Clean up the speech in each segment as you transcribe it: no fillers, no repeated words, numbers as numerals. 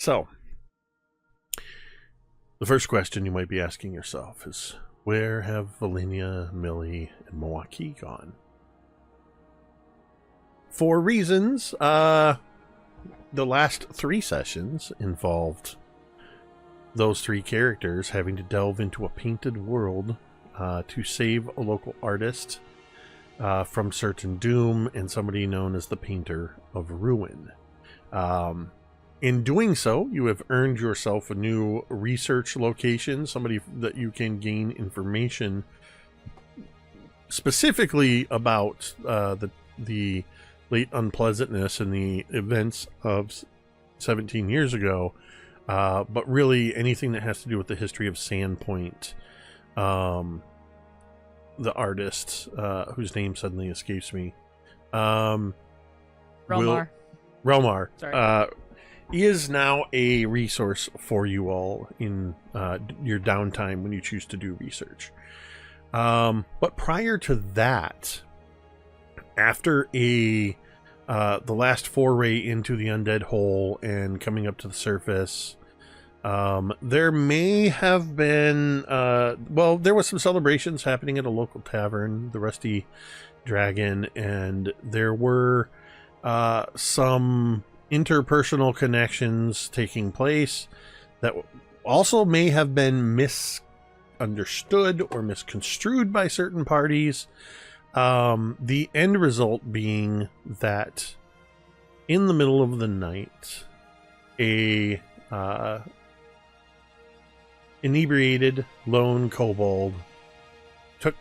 So, the first question you might be asking yourself is, where have Velynia, Millie, and Moa'Kee gone? For reasons, the last 3 sessions involved those 3 characters having to delve into a painted world to save a local artist from certain doom and somebody known as the Painter of Ruin. In doing so, you have earned yourself a new research location, somebody that you can gain information specifically about the late unpleasantness and the events of 17 years ago, but really anything that has to do with the history of Sandpoint. The artist, whose name suddenly escapes me. Relmar. Relmar. Is now a resource for you all in your downtime when you choose to do research. But prior to that, after the last foray into the undead hole and coming up to the surface, there may have been well, there was some celebrations happening at a local tavern, the Rusty Dragon, and there were some interpersonal connections taking place that also may have been misunderstood or misconstrued by certain parties. The end result being that in the middle of the night, a inebriated lone kobold took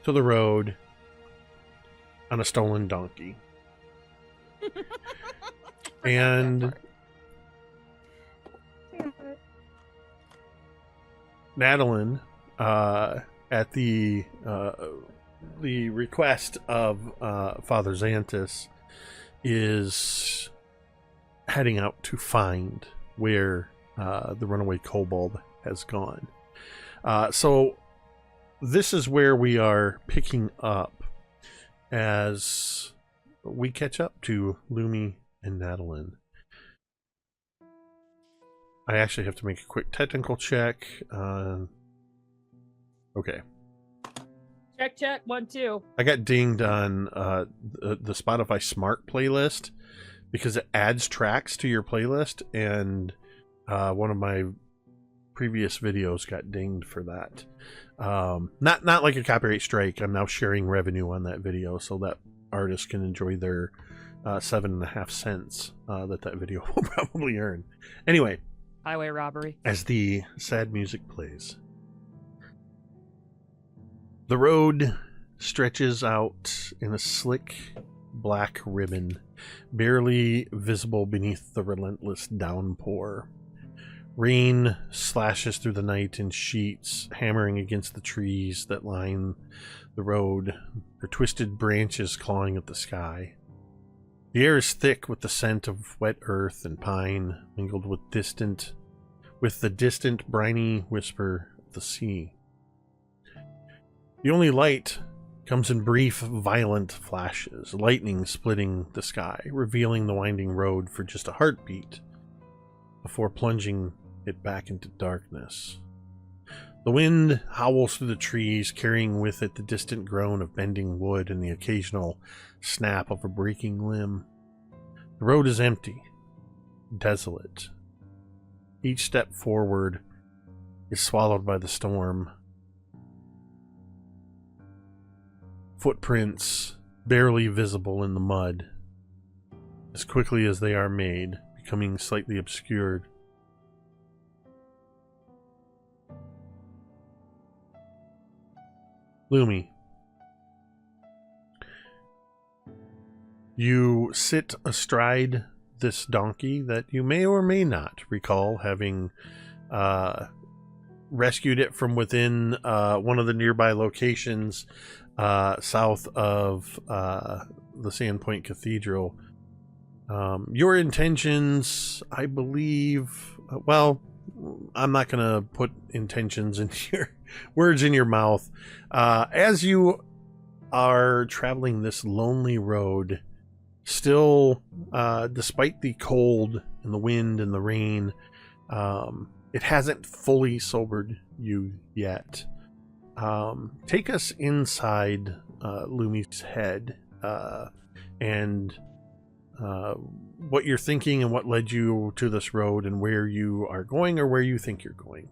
to the road on a stolen donkey. And Natalin, at the request of Father Xanthus, is heading out to find where the runaway kobold has gone. So this is where we are picking up as we catch up to Lumi and Natalin. I actually have to make a quick technical check. Okay. Check, 1, 2. I got dinged on the Spotify Smart playlist because it adds tracks to your playlist, and one of my previous videos got dinged for that. Not like a copyright strike. I'm now sharing revenue on that video so that artists can enjoy their 7.5 cents that video will probably earn. Anyway, highway robbery. As the sad music plays, the road stretches out in a slick black ribbon, barely visible beneath the relentless downpour. Rain slashes through the night in sheets, hammering against the trees that line the road, their twisted branches clawing at the sky. The air is thick with the scent of wet earth and pine, mingled with the distant briny whisper of the sea. The only light comes in brief, violent flashes, lightning splitting the sky, revealing the winding road for just a heartbeat before plunging it back into darkness. The wind howls through the trees, carrying with it the distant groan of bending wood and the occasional snap of a breaking limb. The road is empty, desolate. Each step forward is swallowed by the storm. Footprints barely visible in the mud, as quickly as they are made, becoming slightly obscured. Lumi, you sit astride this donkey that you may or may not recall having rescued it from within one of the nearby locations south of the Sandpoint Cathedral. Your intentions, I believe, well, I'm not going to put intentions into your words in your mouth. As you are traveling this lonely road, still, despite the cold and the wind and the rain. It hasn't fully sobered you yet. Take us inside Lumi's head and what you're thinking and what led you to this road and where you are going or where you think you're going.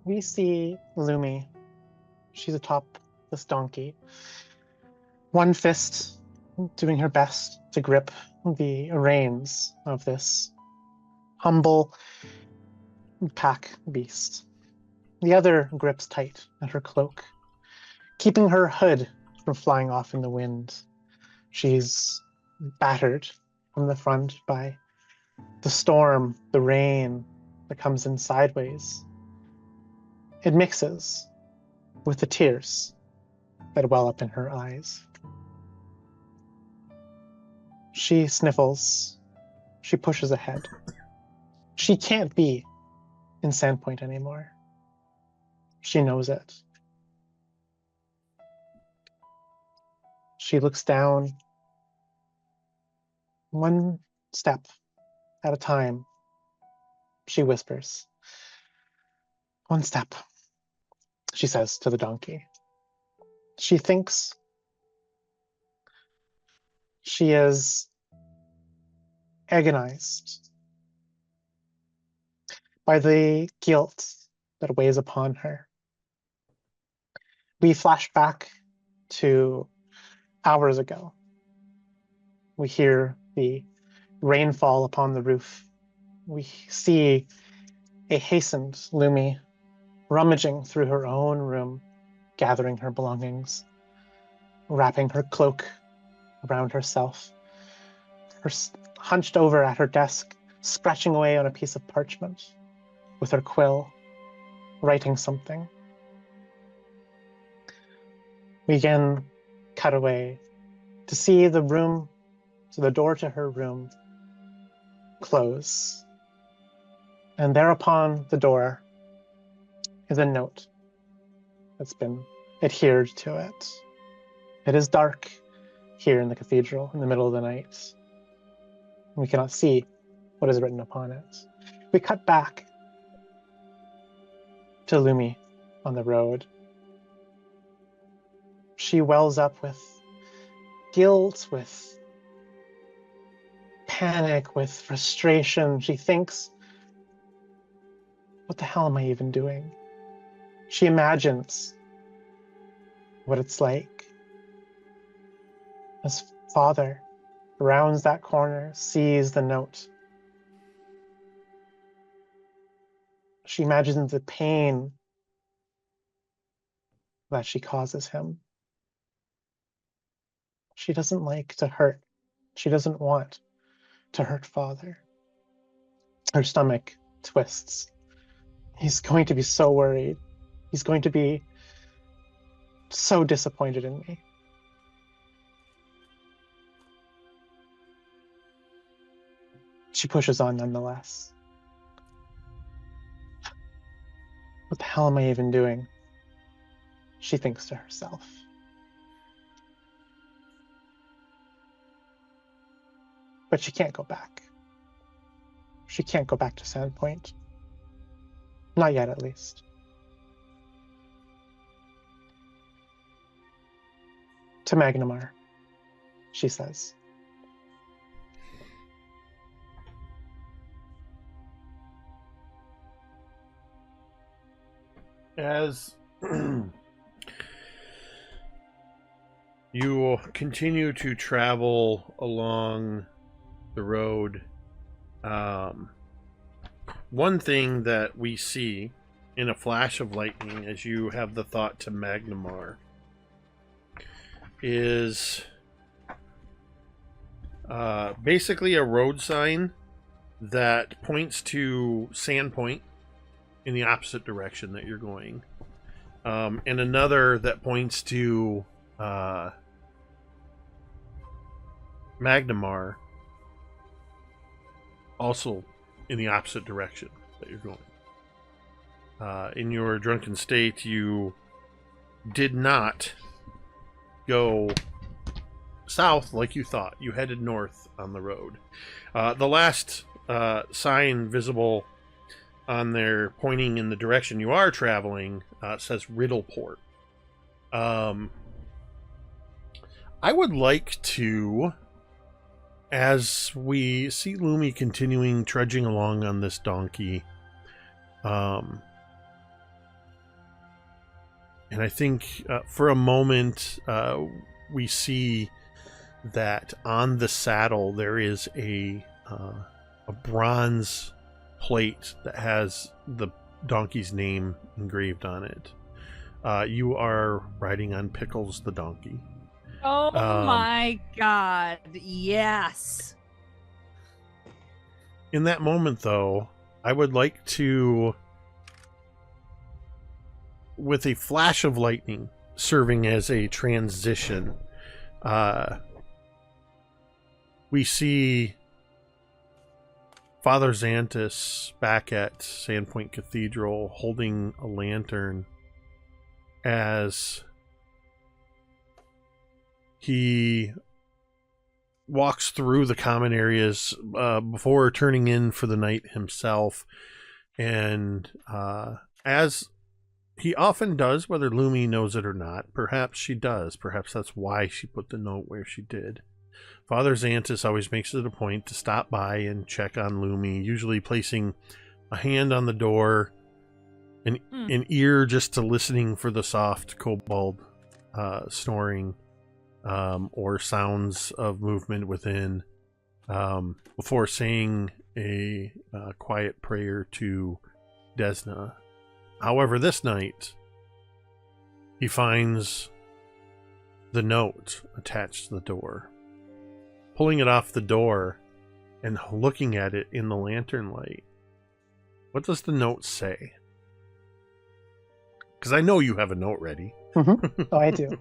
We see Lumi. She's atop this donkey. One fist doing her best to grip the reins of this humble pack beast. The other grips tight at her cloak, keeping her hood from flying off in the wind. She's battered from the front by the storm, the rain that comes in sideways. It mixes with the tears that well up in her eyes. She sniffles. She pushes ahead. She can't be in Sandpoint anymore. She knows it. She looks down, one step at a time. She whispers, "One step," she says to the donkey. She thinks she is agonized by the guilt that weighs upon her. We flash back to hours ago. We hear the rainfall upon the roof. We see a hastened Lumi rummaging through her own room, gathering her belongings, wrapping her cloak around herself, hunched over at her desk, scratching away on a piece of parchment with her quill, writing something. We again cut away to see the room, to the door to her room, close. And there upon the door is a note that's been adhered to it. It is dark here in the cathedral in the middle of the night. We cannot see what is written upon it. We cut back to Lumi on the road. She wells up with guilt, with panic, with frustration. She thinks, what the hell am I even doing? She imagines what it's like as father rounds that corner, sees the note. She imagines the pain that she causes him. She doesn't like to hurt. She doesn't want to hurt father. Her stomach twists. He's going to be so worried. He's going to be so disappointed in me. She pushes on nonetheless. What the hell am I even doing? She thinks to herself. But she can't go back. She can't go back to Sandpoint. Not yet, at least. To Magnamar, she says. As you continue to travel along the road, one thing that we see in a flash of lightning as you have the thought to Magnamar is basically a road sign that points to Sandpoint in the opposite direction that you're going, and another that points to Magnamar, also in the opposite direction that you're going. In your drunken state, you did not go south like you thought. You headed north on the road. The last sign visible on there pointing in the direction you are traveling says Riddleport. I would like to, as we see Lumi continuing trudging along on this donkey, and I think for a moment we see that on the saddle there is a bronze plate that has the donkey's name engraved on it. You are riding on Pickles the donkey. Oh my god, yes. In that moment, though, I would like to, with a flash of lightning serving as a transition, we see Father Xantus back at Sandpoint Cathedral holding a lantern as he walks through the common areas before turning in for the night himself. And as he often does, whether Lumi knows it or not, perhaps she does. Perhaps that's why she put the note where she did. Father Xantus always makes it a point to stop by and check on Lumi, usually placing a hand on the door, an ear just to listening for the soft kobold snoring, or sounds of movement within, before saying a quiet prayer to Desna. However, this night, he finds the note attached to the door. Pulling it off the door and looking at it in the lantern light, what does the note say? Because I know you have a note ready. Mm-hmm. Oh, I do.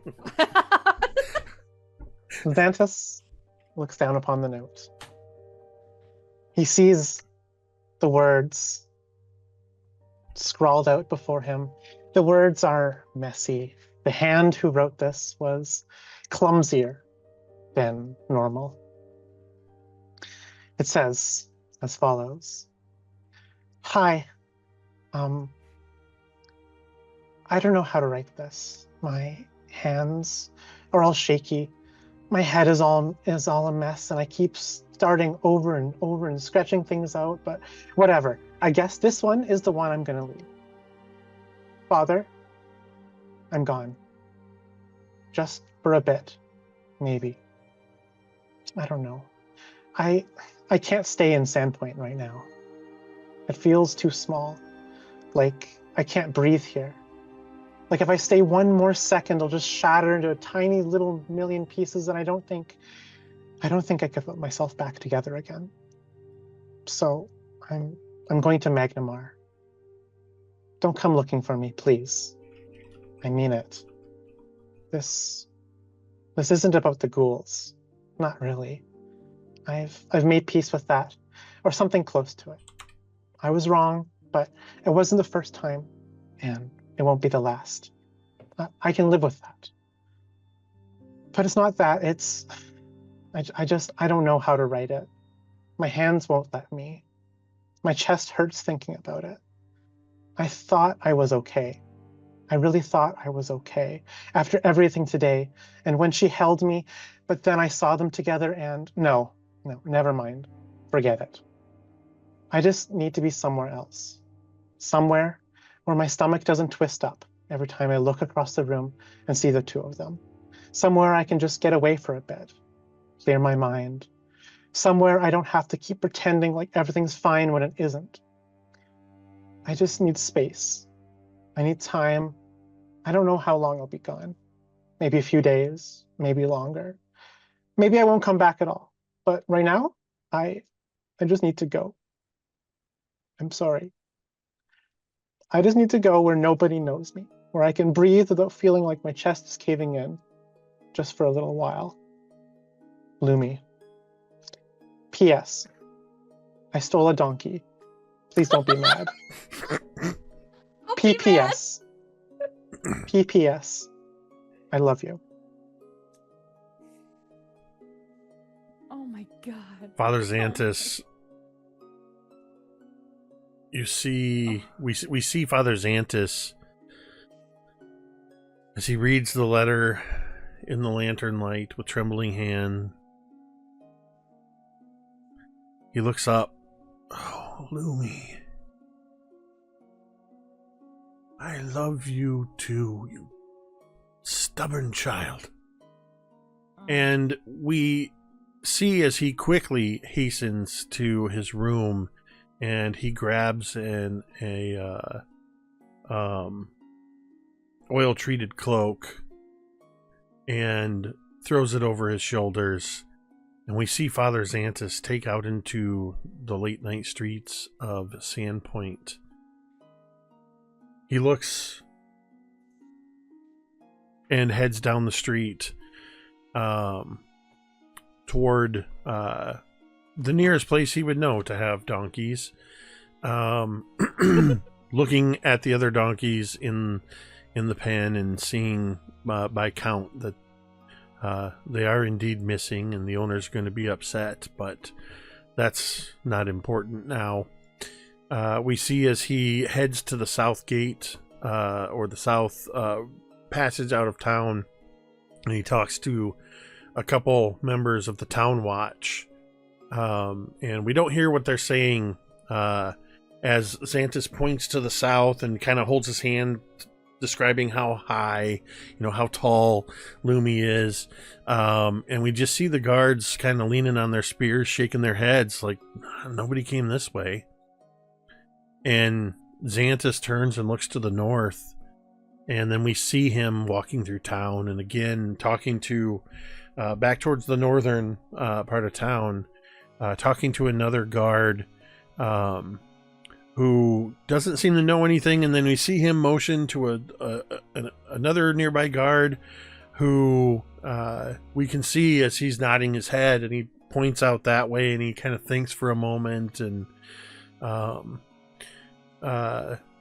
Xantus looks down upon the note. He sees the words scrawled out before him. The words are messy. The hand who wrote this was clumsier than normal. It says as follows. Hi. I don't know how to write this. My hands are all shaky. My head is all a mess, and I keep starting over and over and scratching things out, but whatever. I guess this one is the one I'm gonna leave. Father, I'm gone. Just for a bit, maybe. I don't know. I can't stay in Sandpoint right now. It feels too small. Like I can't breathe here. Like if I stay one more second, I'll just shatter into a tiny little million pieces, and I don't think I could put myself back together again. So I'm going to Magnamar. Don't come looking for me, please. I mean it. This isn't about the ghouls. Not really. I've made peace with that, or something close to it. I was wrong, but it wasn't the first time, and it won't be the last. I can live with that. But it's not that, it's... I don't know how to write it. My hands won't let me. My chest hurts thinking about it. I thought I was okay. I really thought I was okay after everything today, and when she held me, but then I saw them together and no, never mind. Forget it. I just need to be somewhere else. Somewhere where my stomach doesn't twist up every time I look across the room and see the two of them. Somewhere I can just get away for a bit, clear my mind. Somewhere I don't have to keep pretending like everything's fine when it isn't. I just need space. I need time. I don't know how long I'll be gone. Maybe a few days, maybe longer. Maybe I won't come back at all. But right now, I just need to go. I'm sorry. I just need to go where nobody knows me, where I can breathe without feeling like my chest is caving in, just for a little while. Lumi. P.S. I stole a donkey. Please don't be mad. P.P.S. P.P.S. I love you. my god. Father Xanthus, we see Father Xanthus as he reads the letter in the lantern light with trembling hand. He looks up. Oh, Lumi. I love you too, you stubborn child. And we see as he quickly hastens to his room, and he grabs a oil-treated cloak and throws it over his shoulders. And we see Father Xanthus take out into the late night streets of Sandpoint. He looks and heads down the street toward the nearest place he would know to have donkeys. Looking at the other donkeys in the pen and seeing by count that they are indeed missing, and the owner's going to be upset, but that's not important now. We see as he heads to the south gate, or the south passage out of town, and he talks to a couple members of the town watch. And we don't hear what they're saying as Xanthus points to the south and kind of holds his hand, describing how high, how tall Lumi is. And we just see the guards kind of leaning on their spears, shaking their heads like nobody came this way. And Xanthus turns and looks to the north, and then we see him walking through town and again talking to back towards the northern part of town, talking to another guard who doesn't seem to know anything. And then we see him motion to another nearby guard who we can see as he's nodding his head, and he points out that way, and he kind of thinks for a moment and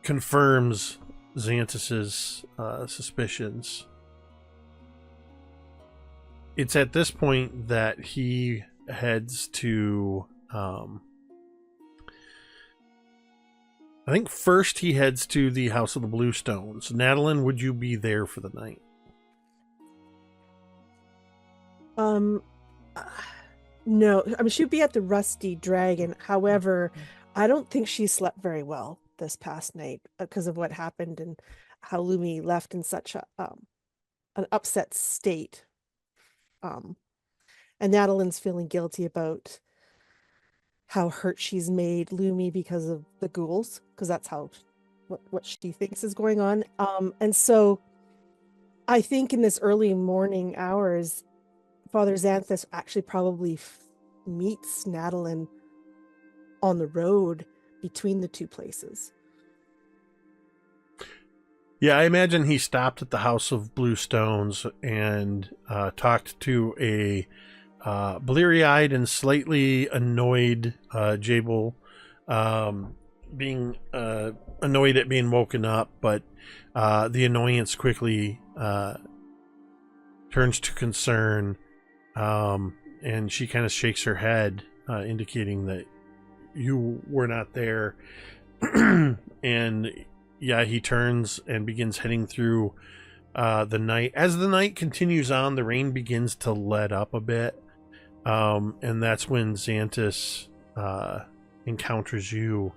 confirms Xanthus's suspicions. It's at this point that he heads to I think first he heads to the House of the Bluestones. Natalin, would you be there for the night? No. I mean, she'd be at the Rusty Dragon. However, I don't think she slept very well this past night because of what happened and how Lumi left in such an upset state. And Natalin's feeling guilty about how hurt she's made Lumi because of the ghouls, because that's how what she thinks is going on. And so I think in this early morning hours, Father Xanthus actually probably meets Natalin on the road between the two places. Yeah, I imagine he stopped at the House of Bluestones and talked to a bleary-eyed and slightly annoyed Jabel, being annoyed at being woken up, but the annoyance quickly turns to concern, and she kind of shakes her head, indicating that you were not there. And yeah, he turns and begins heading through the night. As the night continues on, the rain begins to let up a bit. And that's when Xanthus encounters you.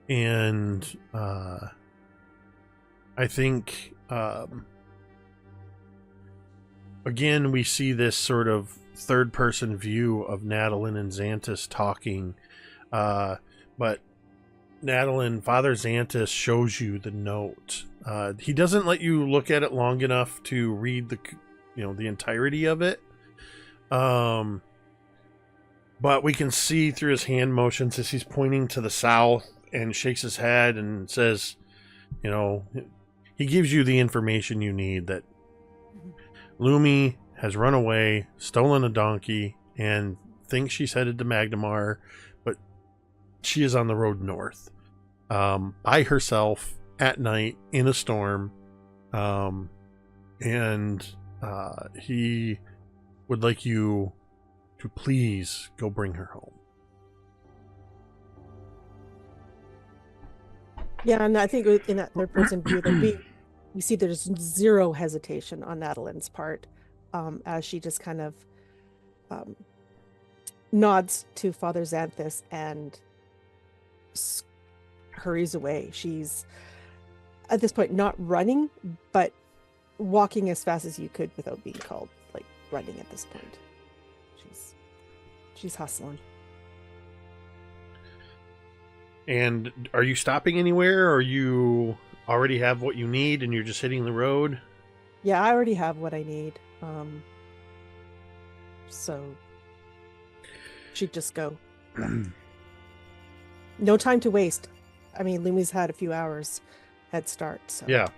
And I think, again, we see this sort of third-person view of Natalin and Xanthus talking. But Natalin, Father Xanthus shows you the note. He doesn't let you look at it long enough to read the entirety of it. But we can see through his hand motions as he's pointing to the south and shakes his head and says, he gives you the information you need, that Lumi has run away, stolen a donkey, and thinks she's headed to Magnemar, but she is on the road north, by herself at night in a storm. And he would like you to please go bring her home. Yeah, and I think in that third person view that we see there's zero hesitation on Natalin's part, as she just kind of nods to Father Xanthus and hurries away. She's at this point not running, but walking as fast as you could without being called like running at this point. She's hustling. And are you stopping anywhere, or you already have what you need and you're just hitting the road? Yeah, I already have what I need. So she'd just go. No time to waste. I mean, Lumi's had a few hours head start. So yeah.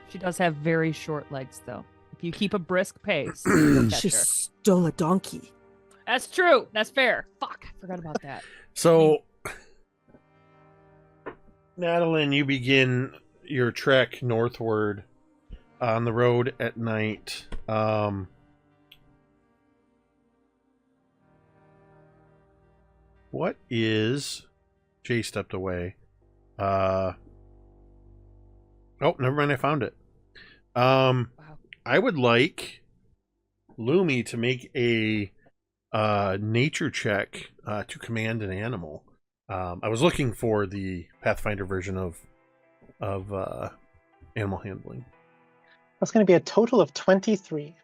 She does have very short legs, though. If you keep a brisk pace, you'll catch she her. stole a donkey. That's true. That's fair. Fuck, I forgot about that. So, Natalin, you begin your trek northward on the road at night. What is... Jay stepped away. Oh, never mind, I found it. Wow. I would like Lumi to make a nature check to command an animal. I was looking for the Pathfinder version of animal handling. That's going to be a total of 23.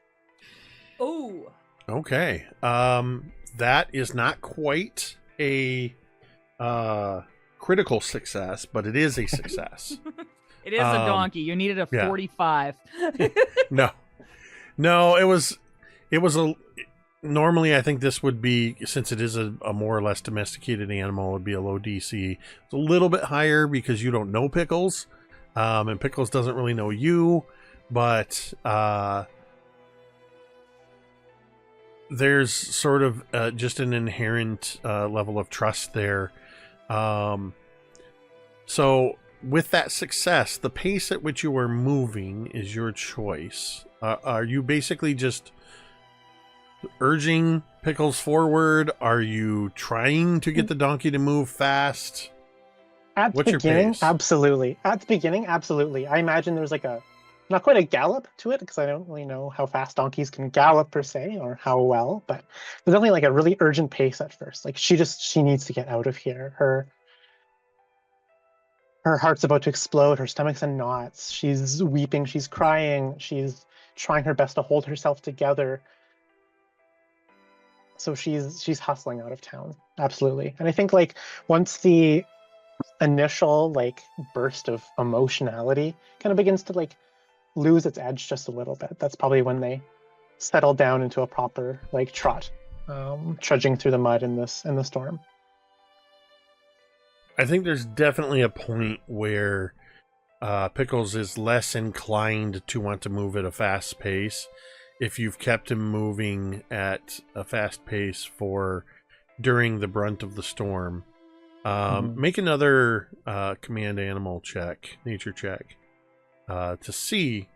Oh. Okay. That is not quite a critical success, but it is a success. It is a donkey. You needed a 45. No, it was a... Normally, I think this would be, since it is a more or less domesticated animal, it would be a low DC. It's a little bit higher because you don't know Pickles, and Pickles doesn't really know you, but there's sort of just an inherent level of trust there. So with that success, the pace at which you are moving is your choice. Are you basically just urging Pickles forward? Are you trying to get the donkey to move fast? At the What's your beginning, pace? absolutely. At the beginning, absolutely. I imagine there's like a, not quite a gallop to it, because I don't really know how fast donkeys can gallop per se, or how well, but there's definitely like a really urgent pace at first. Like she needs to get out of here. Her heart's about to explode. Her stomach's in knots. She's weeping. She's crying. She's trying her best to hold herself together. So she's hustling out of town. Absolutely. And I think like once the initial like burst of emotionality kind of begins to like lose its edge just a little bit, that's probably when they settle down into a proper like trot, trudging through the mud in the storm. I think there's definitely a point where Pickles is less inclined to want to move at a fast pace if you've kept him moving at a fast pace during the brunt of the storm. Make another command animal check, nature check, to see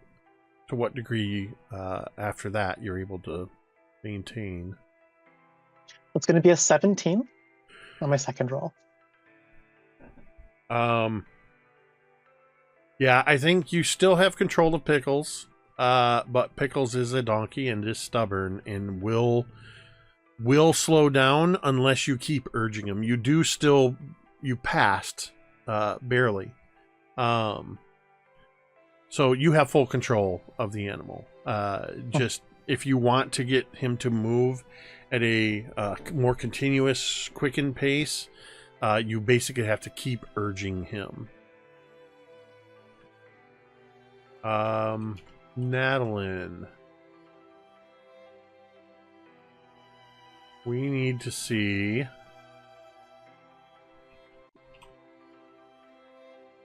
to what degree after that you're able to maintain. It's going to be a 17 on my second roll. Yeah, I think you still have control of Pickles, but Pickles is a donkey and is stubborn and will slow down unless you keep urging him. You passed barely. So you have full control of the animal. Just if you want to get him to move at a more continuous, quickened pace, you basically have to keep urging him. Natalin, we need to see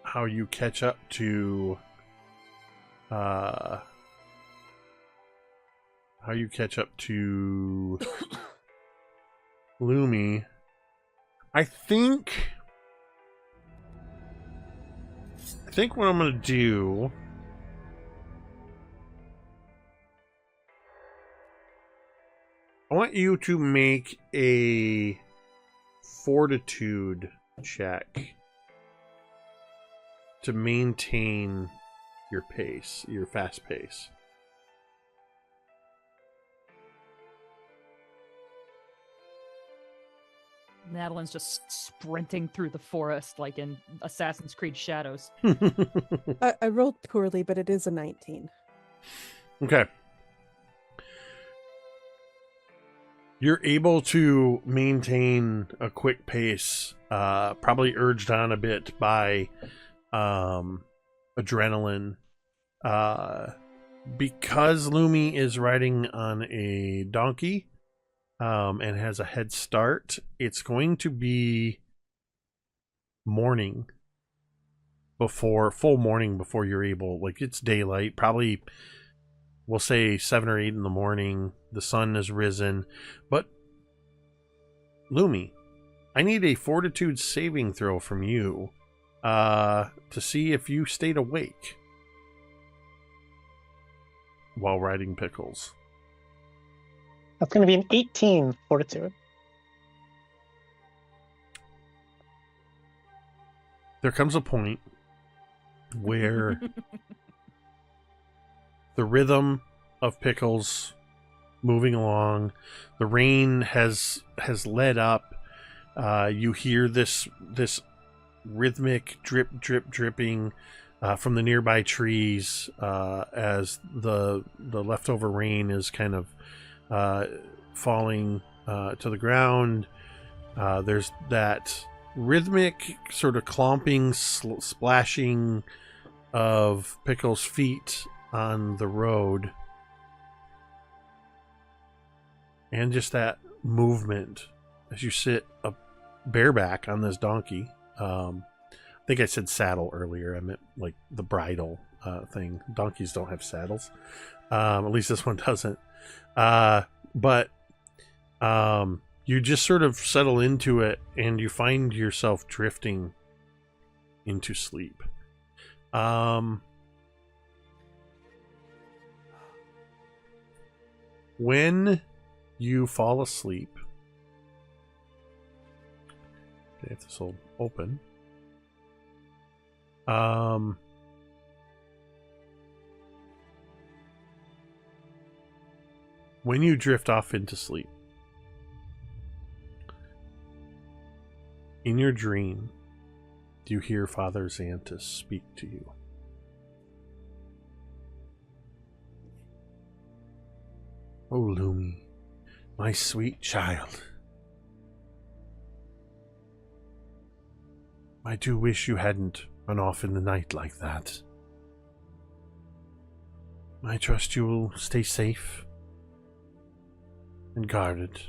how you catch up to Lumi. I think what I'm going to do want you to make a fortitude check to maintain your pace, your fast pace. Natalin's just sprinting through the forest like in Assassin's Creed Shadows. I rolled poorly, but it is a 19. Okay. You're able to maintain a quick pace, probably urged on a bit by adrenaline. Because Lumi is riding on a donkey and has a head start, it's going to be morning full morning before you're able, like it's daylight, probably we'll say 7 or 8 in the morning. The sun has risen. But Lumi, I need a fortitude saving throw from you to see if you stayed awake while riding Pickles. That's going to be an 18 fortitude. There comes a point where the rhythm of Pickles moving along, the rain has let up. You hear this rhythmic dripping from the nearby trees as the leftover rain is kind of falling to the ground. There's that rhythmic sort of clomping, splashing of Pickles' feet on the road, and just that movement as you sit up bareback on this donkey. I think I said saddle earlier. I meant like the bridle thing. Donkeys don't have saddles. At least this one doesn't. But you just sort of settle into it, and you find yourself drifting into sleep. When you fall asleep, okay, if this will open. When you drift off into sleep, in your dream, you hear Father Xantus speak to you. Oh, Lumi, my sweet child. I do wish you hadn't run off in the night like that. I trust you will stay safe and guarded.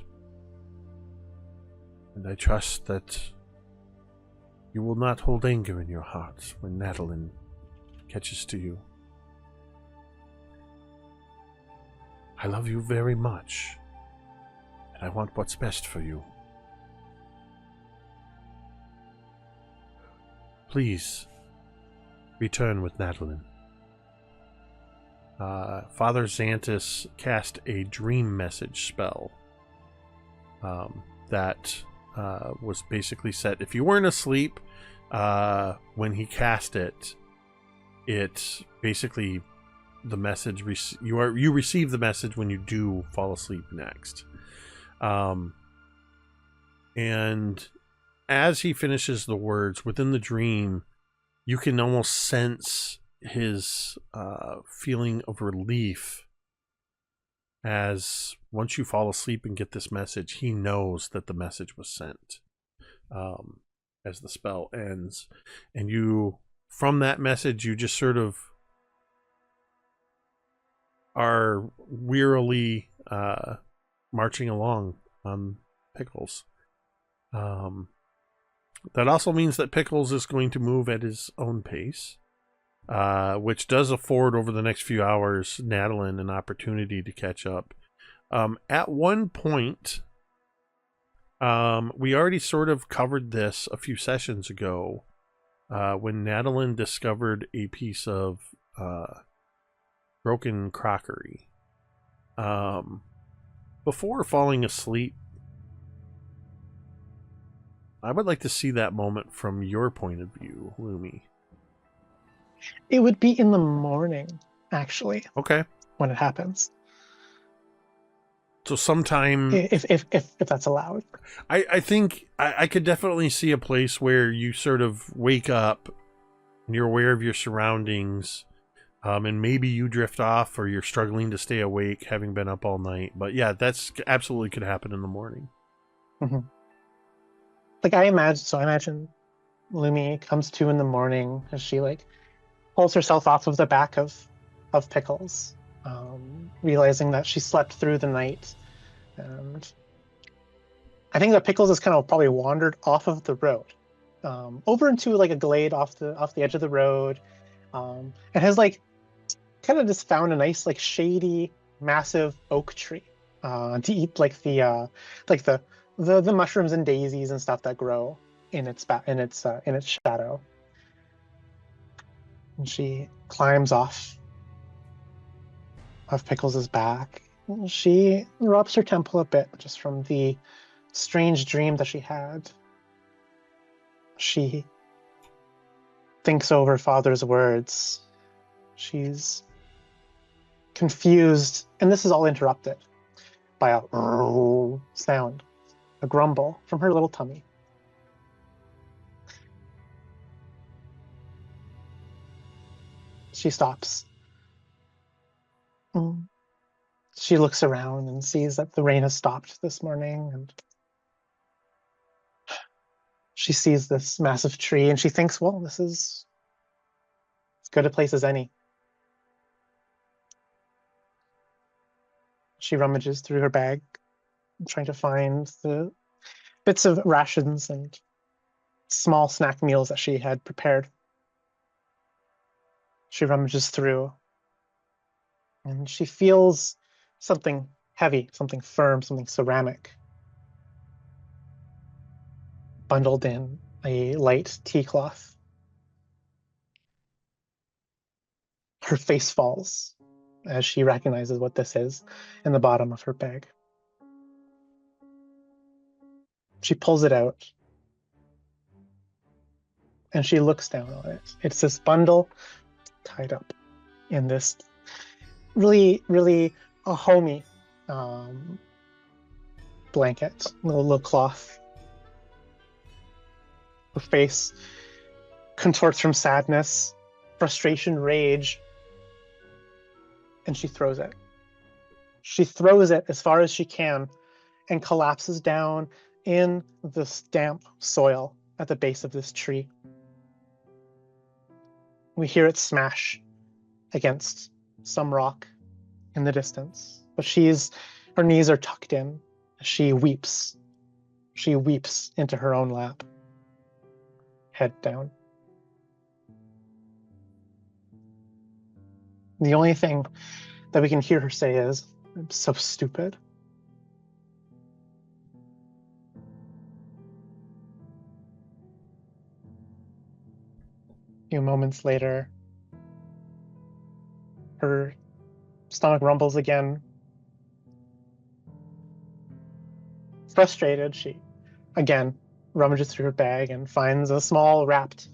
And I trust that you will not hold anger in your heart when Natalin catches to you. I love you very much, and I want what's best for you. Please, return with Natalin. Father Xantus cast a dream message spell that was basically set. If you weren't asleep when he cast it, it basically the message you receive the message when you do fall asleep next. And as he finishes the words within the dream, you can almost sense his feeling of relief, as once you fall asleep and get this message, he knows that the message was sent as the spell ends. And you, from that message, you just sort of are wearily marching along on Pickles. That also means that Pickles is going to move at his own pace, which does afford over the next few hours Natalin an opportunity to catch up. At one point, we already sort of covered this a few sessions ago when Natalin discovered a piece of broken crockery. Before falling asleep, I would like to see that moment from your point of view, Lumi. It would be in the morning, actually. Okay. When it happens. So sometime, if that's allowed. I think I could definitely see a place where you sort of wake up and you're aware of your surroundings, and maybe you drift off or you're struggling to stay awake having been up all night. But yeah, that's absolutely could happen in the morning. Mm-hmm. Like I imagine Lumi comes to in the morning as she like pulls herself off of the back of Pickles, realizing that she slept through the night, and I think that Pickles has kind of probably wandered off of the road, over into like a glade off the edge of the road, and has like kind of just found a nice like shady massive oak tree to eat like the mushrooms and daisies and stuff that grow in its shadow. And she climbs off of Pickles' back. She rubs her temple a bit just from the strange dream that she had. She thinks over Father's words. She's confused, and this is all interrupted by a sound, a grumble from her little tummy. She stops. She looks around and sees that the rain has stopped this morning, and she sees this massive tree, and she thinks, well, this is as good a place as any. She rummages through her bag, trying to find the bits of rations and small snack meals that she had prepared. She rummages through, and she feels something heavy, something firm, something ceramic, bundled in a light tea cloth. Her face falls as she recognizes what this is in the bottom of her bag. She pulls it out, and she looks down on it. It's this bundle tied up in this really, really a homey blanket, little cloth. Her face contorts from sadness, frustration, rage, and she throws it. She throws it as far as she can and collapses down in this damp soil at the base of this tree. We hear it smash against some rock in the distance, but her knees are tucked in. She weeps. She weeps into her own lap, head down. The only thing that we can hear her say is, "I'm so stupid." A few moments later, her stomach rumbles again. Frustrated, she again rummages through her bag and finds a small wrapped,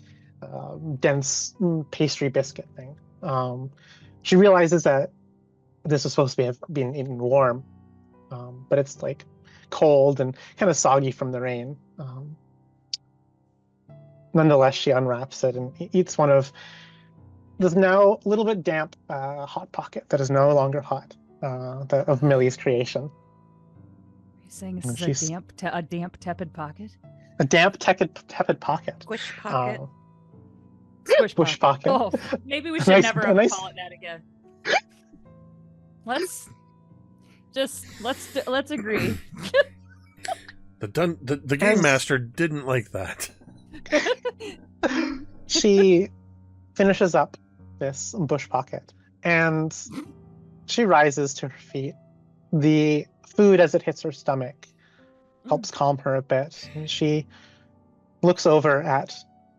dense pastry biscuit thing. She realizes that this was supposed to have been eaten warm, but it's like cold and kind of soggy from the rain. Nonetheless, she unwraps it and eats one of this now a little bit damp Hot Pocket that is no longer hot, of Millie's creation. Are you saying this is a damp, tepid pocket? A damp, tepid pocket. Squish pocket. Squish pocket. Oh, maybe we should never call it that again. Let's agree. The game master didn't like that. She finishes up this bush pocket and she rises to her feet. The food, as it hits her stomach, helps calm her a bit. And she looks over at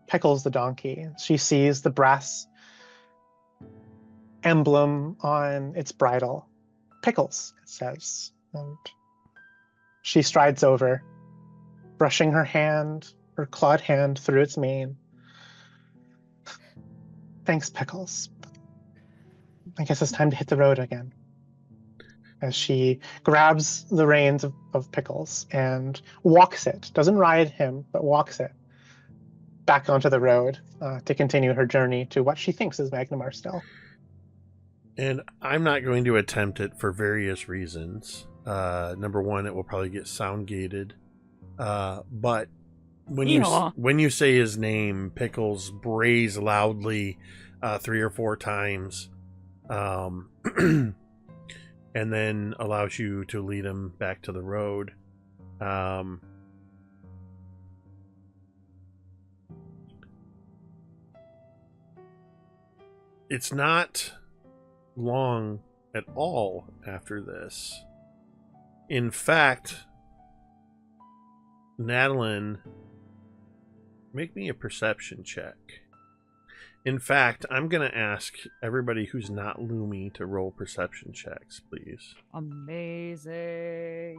Pickles the donkey. She sees the brass emblem on its bridle. Pickles, it says. And she strides over, brushing her clawed hand through its mane. Thanks, Pickles. I guess it's time to hit the road again. As she grabs the reins of Pickles and walks it, doesn't ride him, but walks it back onto the road to continue her journey to what she thinks is Magnamar still. And I'm not going to attempt it for various reasons. Number one, it will probably get sound gated. But when you say his name, Pickles brays loudly 3 or 4 times, and then allows you to lead him back to the road. It's not long at all after this. In fact, Natalin, make me a perception check. In fact, I'm going to ask everybody who's not Lumi to roll perception checks, please. Amazing.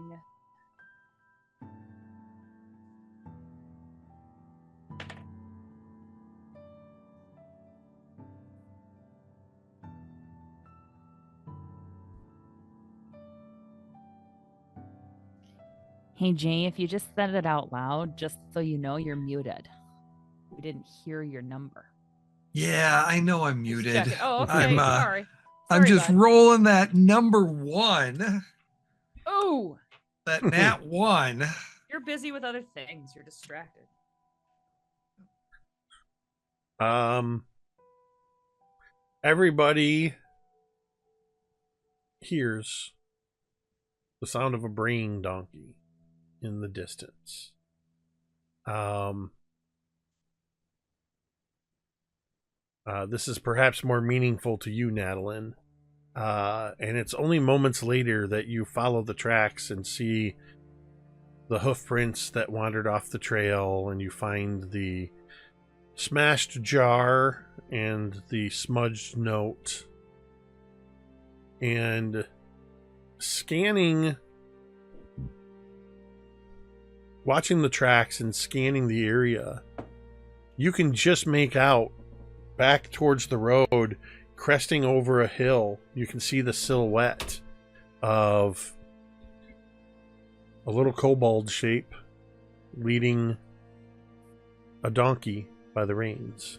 Hey, Jay, if you just said it out loud, just so you know, you're muted. We didn't hear your number. Yeah, I know I'm muted. Oh, okay. Sorry. I'm just bud. rolling that number 1. Oh! That nat 1. You're busy with other things. You're distracted. Everybody hears the sound of a braying donkey in the distance. This is perhaps more meaningful to you, Natalin. And it's only moments later that you follow the tracks and see the hoof prints that wandered off the trail, and you find the smashed jar and the smudged note. And watching the tracks and scanning the area, you can just make out back towards the road, cresting over a hill. You can see the silhouette of a little kobold shape leading a donkey by the reins.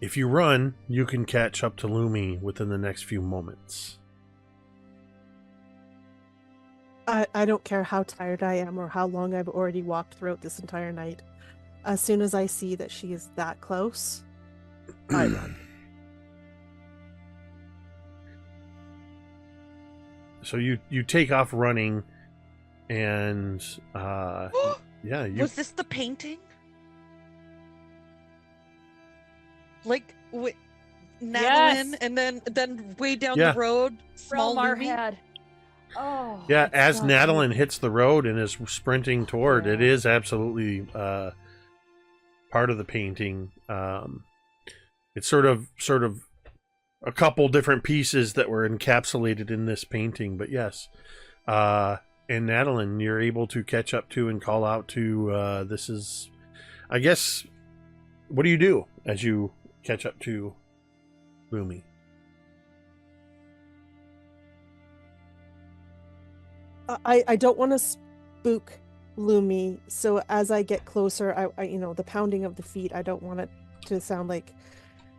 If you run, you can catch up to Lumi within the next few moments. I don't care how tired I am or how long I've already walked throughout this entire night. As soon as I see that she is that close, I run. So you take off running, and yeah, Was this the painting? Like with Natalin, Yes. and then way down Yeah. the road, small Relmar Lumi? head. Oh. yeah. it's As so Natalin cute. hits the road and is sprinting toward, it is absolutely part of the painting. It's sort of a couple different pieces that were encapsulated in this painting, but yes. And Natalin, you're able to catch up to and call out to, this is, I guess, what do you do as you catch up to Lumi? I don't want to spook Lumi, so as I get closer, I the pounding of the feet, I don't want it to sound like,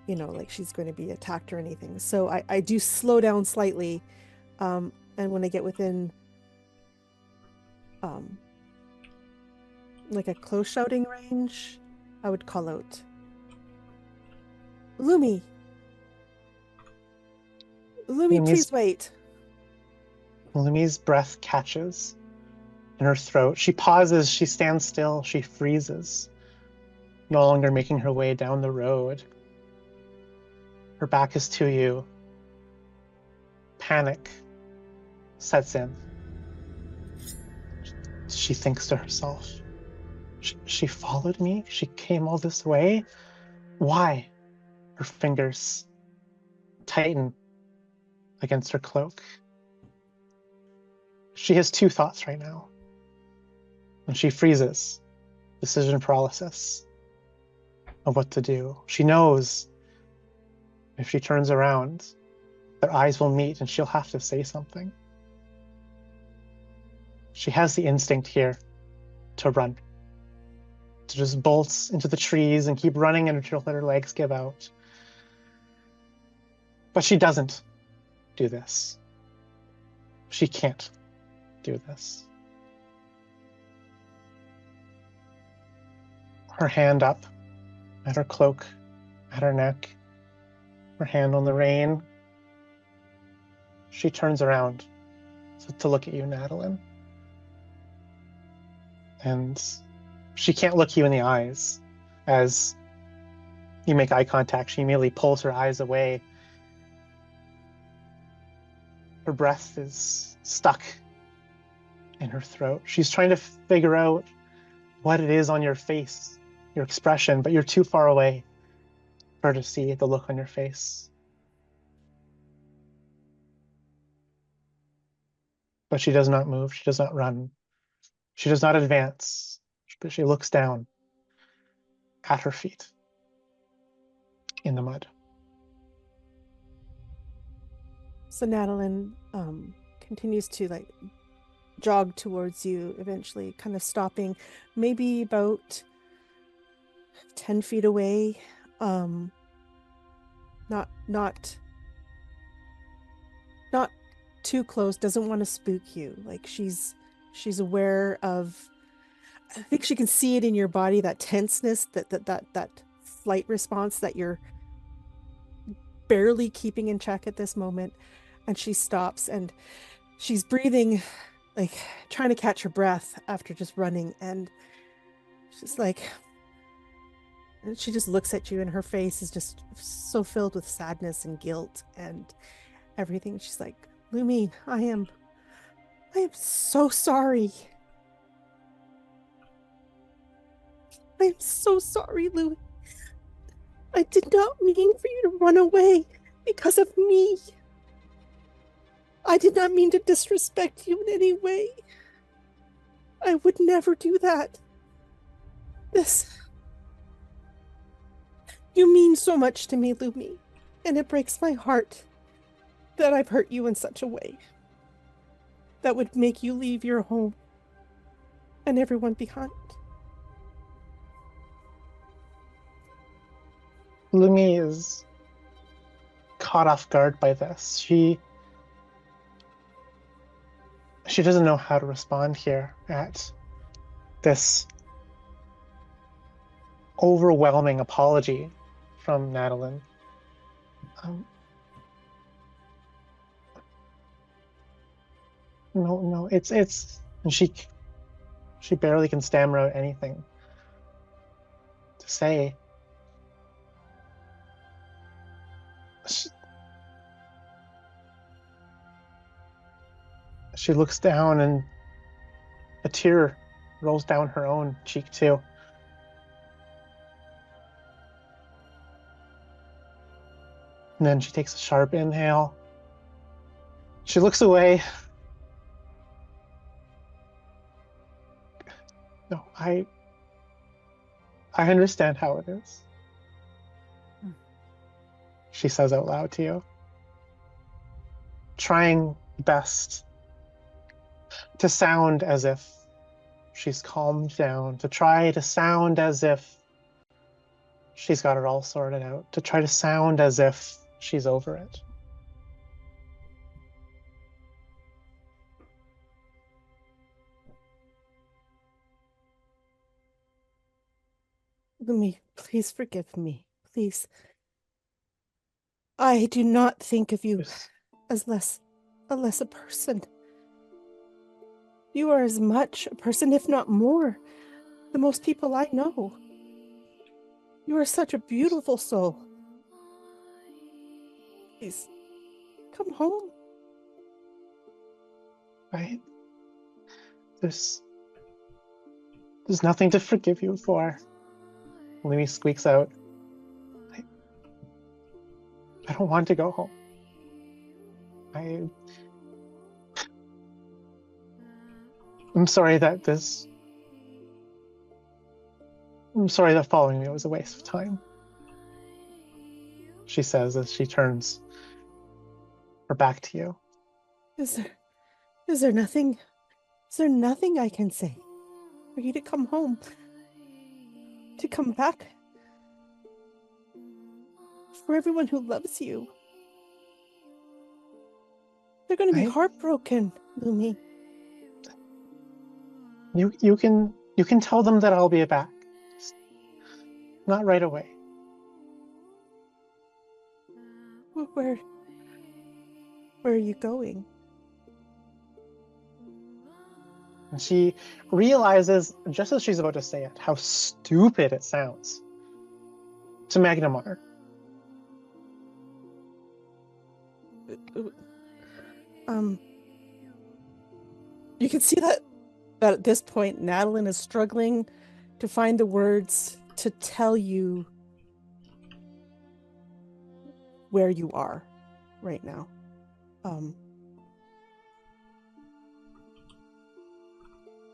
like she's going to be attacked or anything. So I do slow down slightly, and when I get within like a close shouting range, I would call out, Lumi, Lumi's- please wait. Lumi's breath catches in her throat. She pauses, she stands still, she freezes, no longer making her way down the road. Her back is to you. Panic sets in. She thinks to herself, she followed me? She came all this way? Why? Her fingers tighten against her cloak. She has two thoughts right now. And she freezes. Decision paralysis of what to do. She knows if she turns around, their eyes will meet and she'll have to say something. She has the instinct here to run. To just bolt into the trees and keep running until her legs give out. But she doesn't do this. She can't do this. Her hand up at her cloak, at her neck, her hand on the rein. She turns around to look at you, Natalin. And she can't look you in the eyes. As you make eye contact, she immediately pulls her eyes away. Her breath is stuck in her throat. She's trying to figure out what it is on your face, your expression, but you're too far away for her to see the look on your face. But she does not move. She does not run. She does not advance. But she looks down at her feet in the mud. So Natalin continues to jog towards you, eventually kind of stopping maybe about 10 feet away. Not too close, doesn't want to spook you. She's aware of, I think she can see it in your body, that tenseness, that flight response that you're barely keeping in check at this moment. And she stops and she's breathing, trying to catch her breath after just running. And she's she just looks at you and her face is just so filled with sadness and guilt and everything. She's like, Lumi, I am so sorry. I am so sorry, Lumi. I did not mean for you to run away because of me. I did not mean to disrespect you in any way. I would never do that. You mean so much to me, Lumi, and it breaks my heart that I've hurt you in such a way that would make you leave your home and everyone behind. Lumi is caught off guard by this. She doesn't know how to respond here at this overwhelming apology from Natalin. No, it's and she barely can stammer out anything to say. She looks down and a tear rolls down her own cheek too. And then she takes a sharp inhale. She looks away. No, I understand how it is. She says out loud to you. Trying best to sound as if she's calmed down, to try to sound as if she's got it all sorted out, to try to sound as if she's over it. Lumi, please forgive me. Please. I do not think of you as less a person. You are as much a person, if not more, than most people I know. You are such a beautiful soul. Please, come home. Right? There's nothing to forgive you for. Lumi squeaks out. I don't want to go home. I'm sorry that following me was a waste of time. She says as she turns her back to you. Is there nothing I can say for you to come home? To come back? For everyone who loves you. They're going to be heartbroken, Lumi. You can tell them that I'll be back. Just not right away. Where are you going? And she realizes, just as she's about to say it, how stupid it sounds to Magnamar. You can see that at this point, Natalin is struggling to find the words to tell you where you are right now.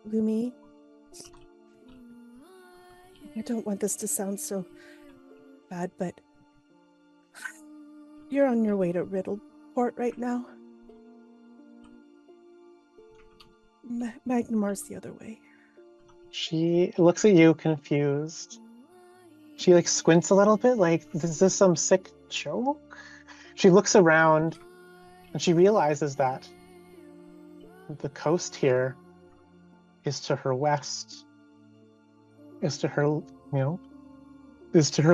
Lumi, I don't want this to sound so bad, but you're on your way to Riddleport right now. Magnamar's the other way. She looks at you confused. She like squints a little bit, like, is this some sick joke? She looks around and she realizes that the coast here is to her west, is to her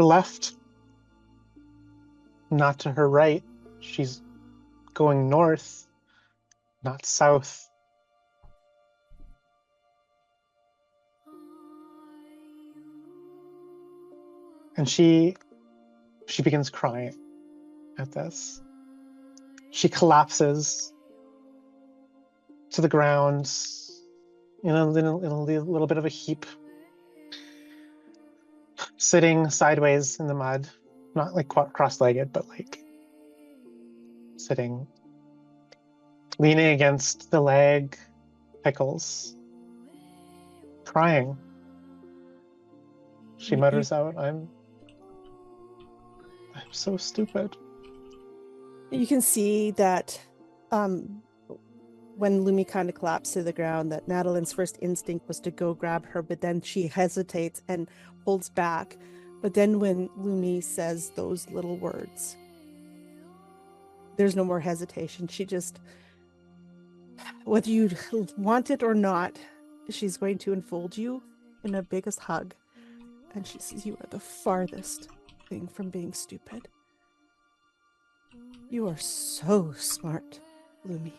left, not to her right. She's going north, not south. And she begins crying at this. She collapses to the ground in a little bit of a heap, sitting sideways in the mud, not like cross-legged, but like sitting, leaning against the leg, pickles, crying. She mutters out, I'm so stupid. You can see that when Lumi kind of collapsed to the ground, that Natalin's first instinct was to go grab her, but then she hesitates and holds back. But then when Lumi says those little words, there's no more hesitation. She just, whether you want it or not, she's going to enfold you in the biggest hug. And she says, you are the farthest thing from being stupid. You are so smart, Lumi.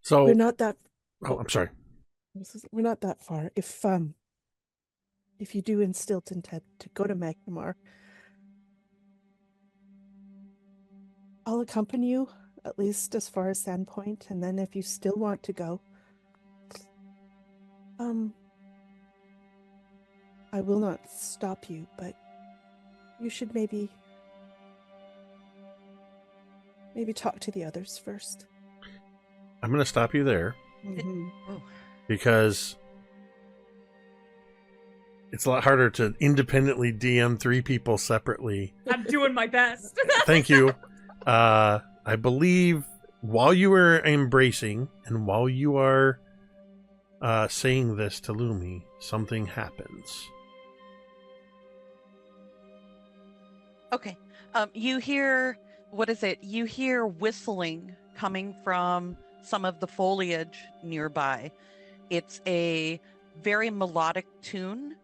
So we're not that. Oh, I'm sorry. We're not that far. If you do instill intent to go to Magnamar, I'll accompany you at least as far as Sandpoint, and then if you still want to go, I will not stop you, but you should maybe talk to the others first. I'm going to stop you there Mm-hmm. because it's a lot harder to independently DM 3 people separately. I'm doing my best. Thank you. I believe while you are embracing and while you are saying this to Lumi, something happens. Okay. You hear, what is it? You hear whistling coming from some of the foliage nearby. It's a very melodic tune.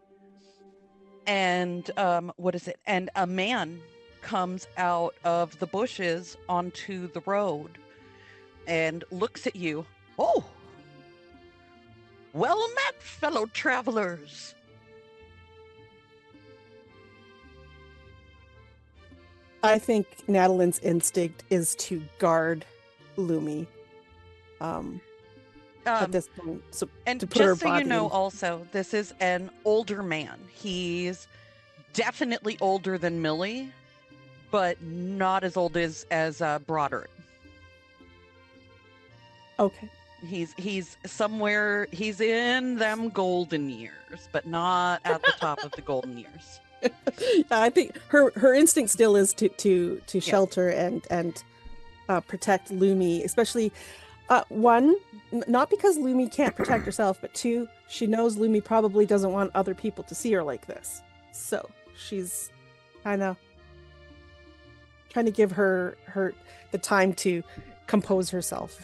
And what is it? And a man comes out of the bushes onto the road and looks at you. Oh, well met, fellow travelers. I think Natalin's instinct is to guard Lumi. At this point, so and to put her just so you body know, in. also, this is an older man. He's definitely older than Millie, but not as old as Broderick. Okay. He's somewhere. He's in them golden years, but not at the top of the golden years. I think her instinct still is to shelter and protect Lumi, especially one, not because Lumi can't protect herself, but two, she knows Lumi probably doesn't want other people to see her like this. So she's kind of trying to give her the time to compose herself.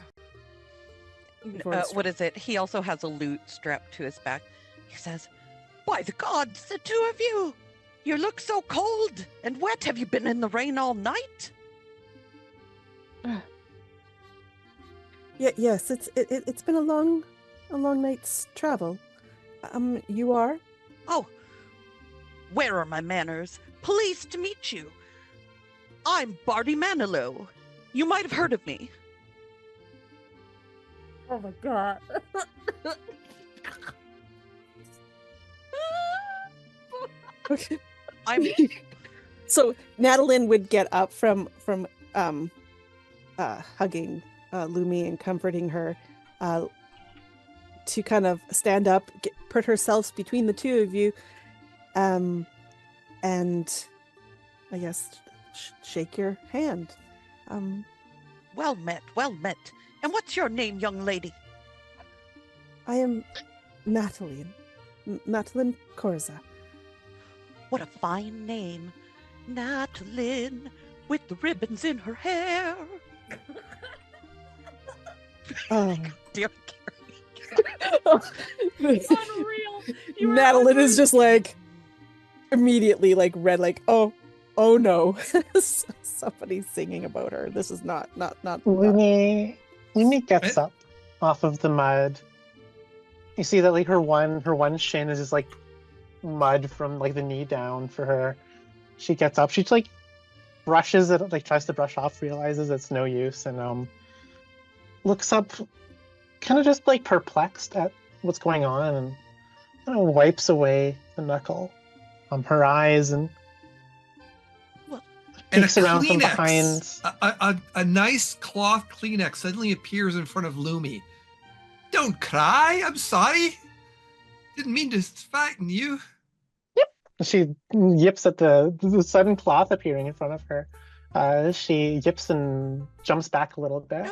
What is it? He also has a lute strapped to his back. He says, "By the gods, the two of you! You look so cold and wet. Have you been in the rain all night?" Yes, it's been a long night's travel. You are? Oh, where are my manners? Pleased to meet you. I'm Barty Manilow. You might have heard of me. Oh my god. Okay. I'm So Natalin would get up from hugging Lumi and comforting her to kind of stand up, put herself between the two of you, and I guess shake your hand. well met, well met. And what's your name, young lady? I am Natalin. Natalin Korza. What a fine name. Natalin, with the ribbons in her hair. Dear Unreal. Natalin is just like immediately like red, like oh no, somebody's singing about her. This is not. Lumi gets up off of the mud. You see that like her one shin is just like mud from like the knee down for her. She gets up. She like brushes it, like tries to brush off, realizes it's no use, and looks up, kind of just like perplexed at what's going on, and kind of wipes away the knuckle from her eyes and peeks around from behind. A nice cloth Kleenex suddenly appears in front of Lumi. Don't cry. I'm sorry. Didn't mean to frighten you. She yips at the sudden cloth appearing in front of her. She yips and jumps back a little bit.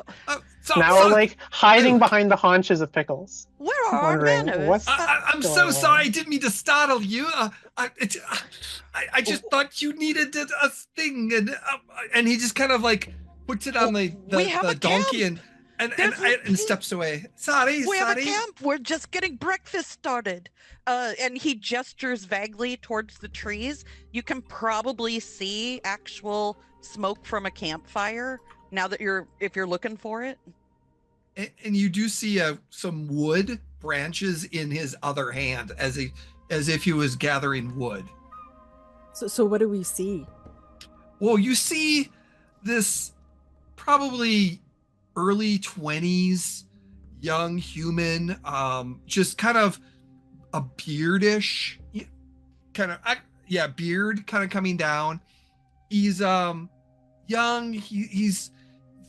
Now, like hiding behind the haunches of Pickles. Where are our manners? I'm so sorry. I didn't mean to startle you. I just thought you needed a thing, and he just kind of like puts it on the donkey and steps away. Sorry. We have a camp. We're just getting breakfast started. And he gestures vaguely towards the trees. You can probably see actual smoke from a campfire now that if you're looking for it. And you do see some wood branches in his other hand as if he was gathering wood. So what do we see? Well, you see this probably early 20s young human, just kind of a beardish kind of beard kind of coming down. He's young. He's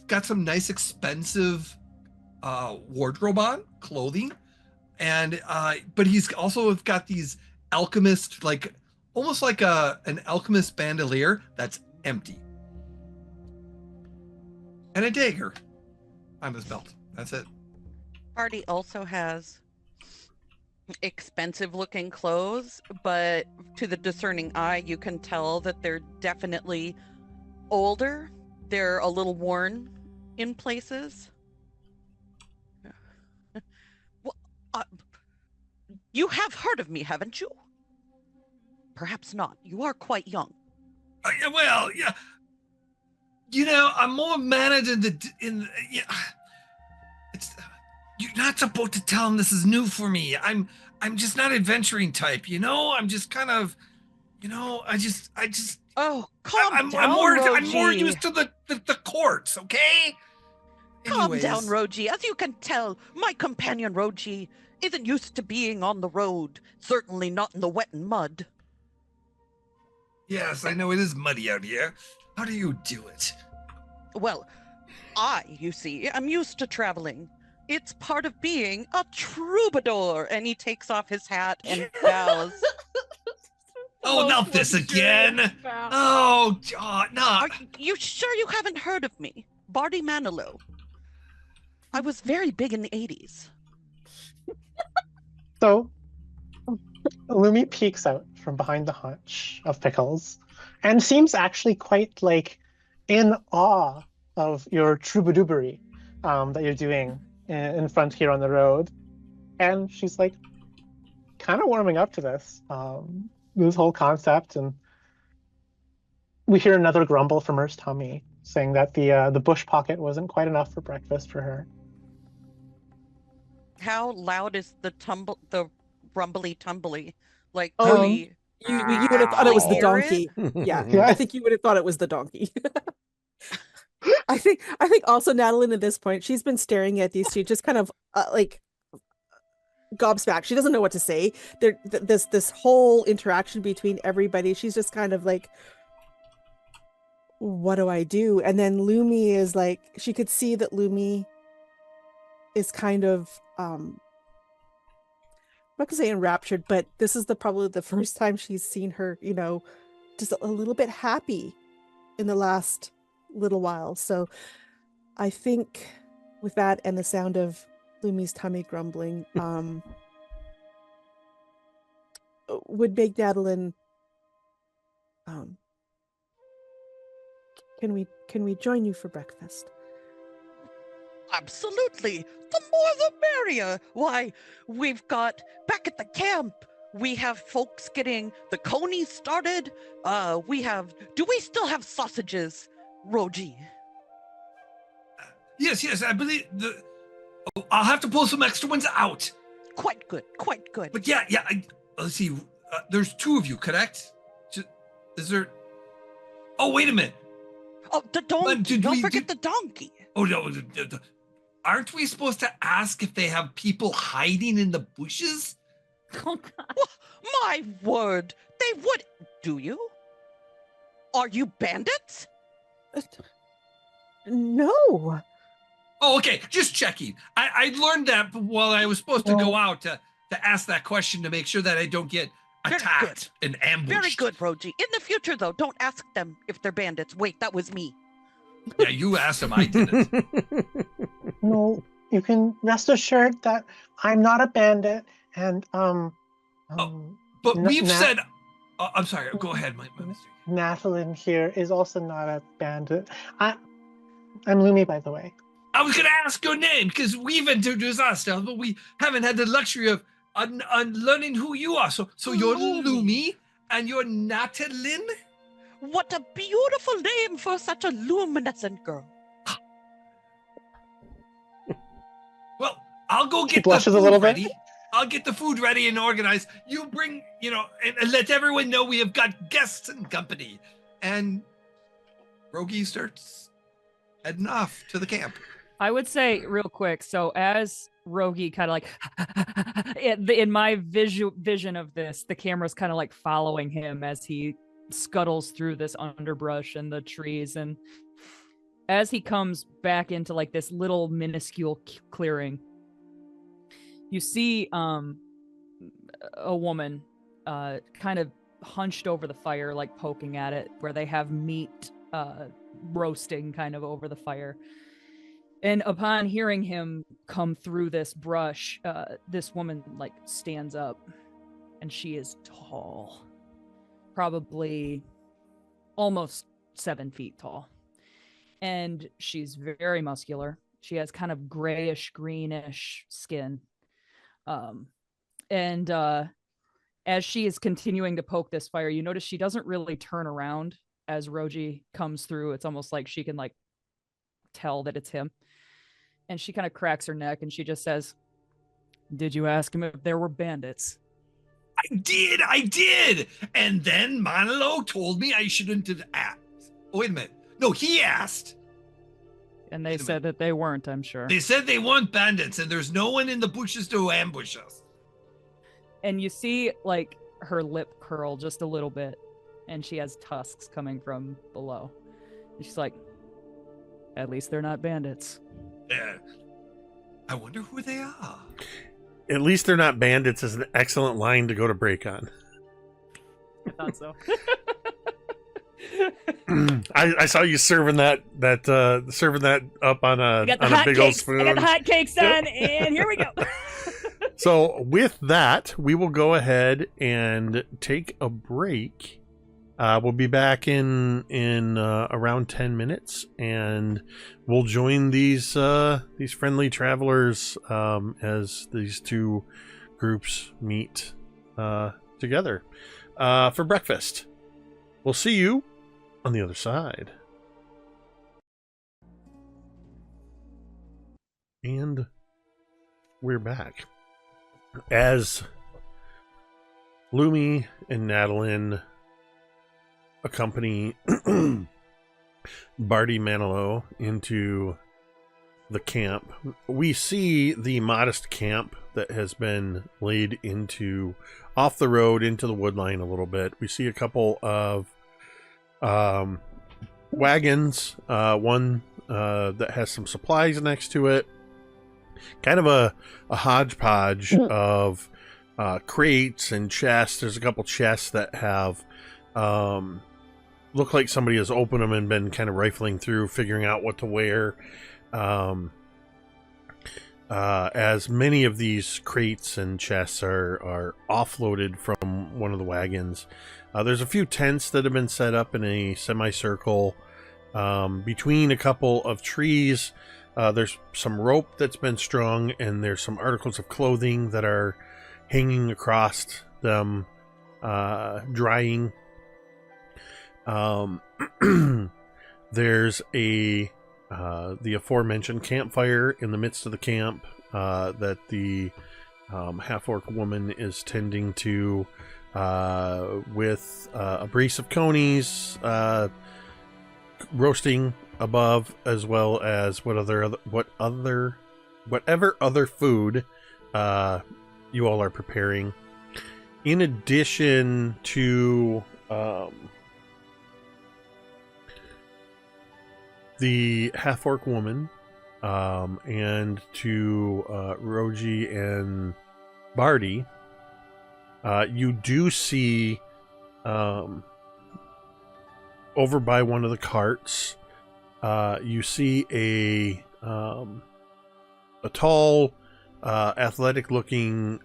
got some nice expensive wardrobe on, clothing, and but he's also got these alchemist, like almost like an alchemist bandolier that's empty, and a dagger on his belt. That's it. Artie also has expensive looking clothes, but to the discerning eye you can tell that they're definitely older. They're a little worn in places. Well, you have heard of me, haven't you? Perhaps not. You are quite young. Well, yeah. You know, I'm more mannered it's you're not supposed to tell him this is new for me. I'm just not adventuring type, you know? I'm just kind of, you know, I just Oh, calm down, I'm more used to the courts, okay? Calm down, Roji. As you can tell, my companion Roji isn't used to being on the road. Certainly not in the wet and mud. Yes, I know it is muddy out here. How do you do it? Well, you see, I'm used to traveling. It's part of being a troubadour. And he takes off his hat and bows. Oh, not this again! Oh, no. Are you sure you haven't heard of me? Barty Manilow. I was very big in the 80s. So, Lumi peeks out from behind the haunch of Pickles and seems actually quite, like, in awe of your troubadoubery that you're doing in front here on the road. And she's, like, kind of warming up to this whole concept. And we hear another grumble from Nurse Tummy saying that the bush pocket wasn't quite enough for breakfast for her. How loud is the rumbly tumbly? Like, you would have thought it was the donkey. Yeah, I think you would have thought it was the donkey. I think also Natalin at this point, she's been staring at these two, just kind of like gobsmacked. She doesn't know what to say. This whole interaction between everybody, she's just kind of like, what do I do? And then Lumi is like, she could see that Lumi is kind of I'm not gonna say enraptured, but this is probably the first time she's seen her, just a little bit happy in the last little while. So I think with that and the sound of Lumi's tummy grumbling, would make Natalin, can we join you for breakfast? Absolutely. The more the merrier. Why, we've got back at the camp, we have folks getting the conies started. Do we still have sausages, Roji? Yes, I believe I'll have to pull some extra ones out. Quite good. But yeah, let's see. There's two of you, correct? Is there? Oh, wait a minute. Oh, the donkey. Don't forget the donkey. Oh, no. Aren't we supposed to ask if they have people hiding in the bushes? Oh, God. My word. They would. Do you? Are you bandits? No. Oh, okay. Just checking. I learned that while I was supposed to go out to ask that question to make sure that I don't get attacked and ambushed. Very good, Roji. In the future, though, don't ask them if they're bandits. Wait, that was me. Yeah, you asked them. I didn't. No, you can rest assured that I'm not a bandit, and but we've said. I'm sorry. Go ahead, my mistake. Natalin here is also not a bandit. I'm Lumi, by the way. I was going to ask your name because we've introduced ourselves, but we haven't had the luxury of learning who you are. So you're Lumi and you're Natalin? What a beautiful name for such a luminescent girl. Well, I'll go get the food ready. I'll get the food ready and organized. You bring, and let everyone know we have got guests and company. And Rogi starts heading off to the camp. I would say real quick. So as Rogi kind of like, in my vision of this, the camera's kind of like following him as he scuttles through this underbrush and the trees. And as he comes back into like this little minuscule clearing, you see a woman kind of hunched over the fire, like poking at it, where they have meat roasting kind of over the fire. And upon hearing him come through this brush, this woman like stands up, and she is tall, probably almost 7 feet tall. And she's very muscular. She has kind of grayish, greenish skin. As she is continuing to poke this fire, you notice she doesn't really turn around as Roji comes through. It's almost like she can like tell that it's him. And she kind of cracks her neck and she just says, "Did you ask him if there were bandits?" I did. And then Manolo told me I shouldn't have asked. Oh, wait a minute. No, he asked. And they said that they weren't, I'm sure. They said they weren't bandits and there's no one in the bushes to ambush us. And you see like her lip curl just a little bit and she has tusks coming from below. She's like, at least they're not bandits. I wonder who they are. At least they're not bandits is an excellent line to go to break on. I thought so. I saw you serving that up on a big old spoon. I got the hot cakes on, and here we go. So with that, we will go ahead and take a break. We'll be back in around 10 minutes, and we'll join these friendly travelers as these two groups meet together for breakfast. We'll see you on the other side. And we're back. As Lumi and Natalin accompany Barty Manilow into the camp, we see the modest camp that has been laid into off the road into the woodline a little bit. We see a couple of wagons, one that has some supplies next to it, kind of a hodgepodge of crates and chests. There's a couple chests that have look like somebody has opened them and been kind of rifling through, figuring out what to wear. As many of these crates and chests are offloaded from one of the wagons. There's a few tents that have been set up in a semicircle between a couple of trees. There's some rope that's been strung, and there's some articles of clothing that are hanging across them, drying. There's the aforementioned campfire in the midst of the camp that the half-orc woman is tending to with a brace of conies roasting above, as well as whatever other food you all are preparing. In addition to the half-orc woman and to Roji and Barty, you do see over by one of the carts, you see a tall, athletic-looking.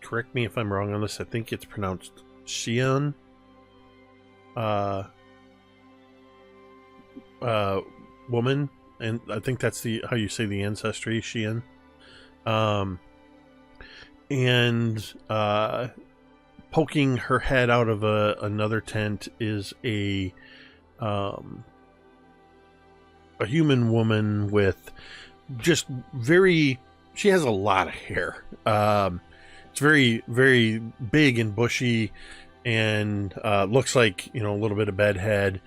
Correct me if I'm wrong on this. I think it's pronounced Xian. Woman, and I think that's how you say the ancestry, Xian. And poking her head out of another tent is a human woman with just she has a lot of hair. It's very, very big and bushy, and looks like, a little bit of bedhead.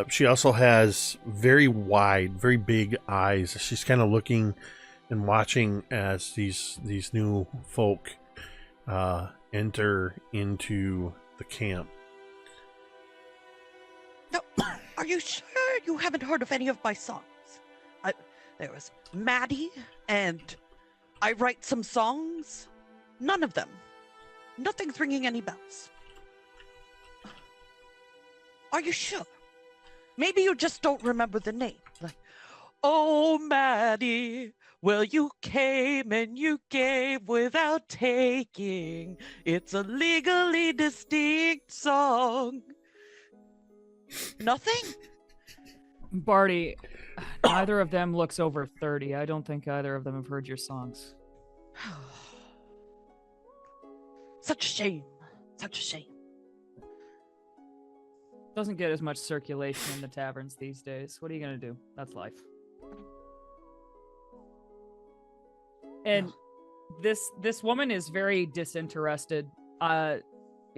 She also has very wide, very big eyes. She's kind of looking and watching as these new folk enter into the camp. No, are you sure you haven't heard of any of my songs? There was Maddie, and I write some songs. None of them. Nothing's ringing any bells. Are you sure? Maybe you just don't remember the name. Like, oh, Maddie, well, you came and you gave without taking. It's a legally distinct song. Nothing? Barty, neither of them looks over 30. I don't think either of them have heard your songs. Such a shame. Such a shame. Doesn't get as much circulation in the taverns these days. What are you going to do? That's life. And this woman is very disinterested.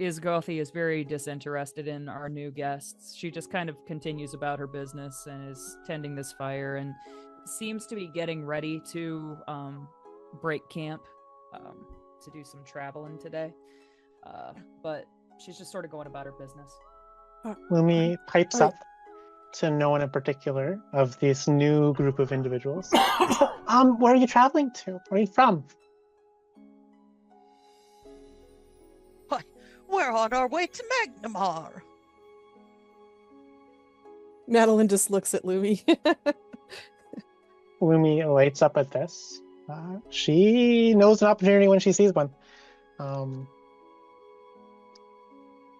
Isgothi is very disinterested in our new guests. She just kind of continues about her business and is tending this fire and seems to be getting ready to break camp to do some traveling today. But she's just sort of going about her business. Lumi pipes up. to no one in particular of this new group of individuals. Where are you traveling to? Where are you from? We're on our way to Magnamar. Natalin just looks at Lumi. Lumi lights up at this. She knows an opportunity when she sees one.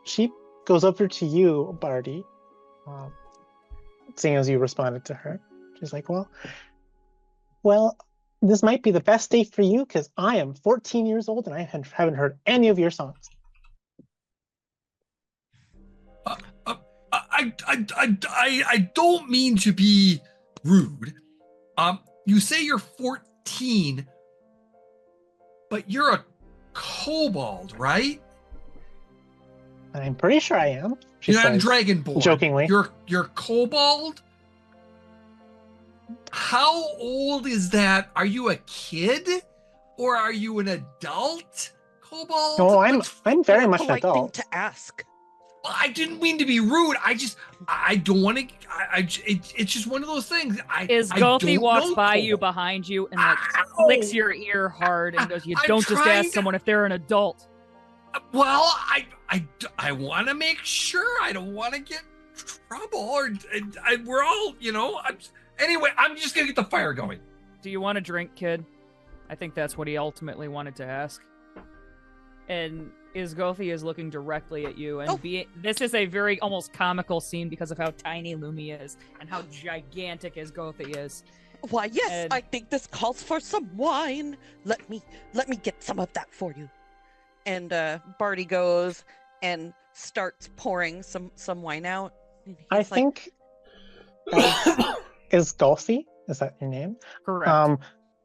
She goes over to you, Barty, seeing as you responded to her. She's like, well, this might be the best day for you because I am 14 years old and I haven't heard any of your songs. I don't mean to be rude. You say you're 14, but you're a kobold, right? I'm pretty sure I am. You're not Dragonborn. Jokingly. You're kobold? How old is that? Are you a kid? Or are you an adult kobold? No, I'm very much an Polite adult. thing to ask. I didn't mean to be rude. I don't want to. It's just one of those things. Gothy walks by you behind you and like licks your ear hard and goes, "You don't just ask someone if they're an adult." Well, I want to make sure I don't want to get trouble or we're all, anyway, I'm just going to get the fire going. Do you want a drink, kid? I think that's what he ultimately wanted to ask. And Isgothi is looking directly at you, and this is a very almost comical scene because of how tiny Lumi is and how gigantic Isgothi is. Why, yes, I think this calls for some wine. Let me get some of that for you. And Barty goes and starts pouring some wine out. I think Isgothi, is that your name? Correct.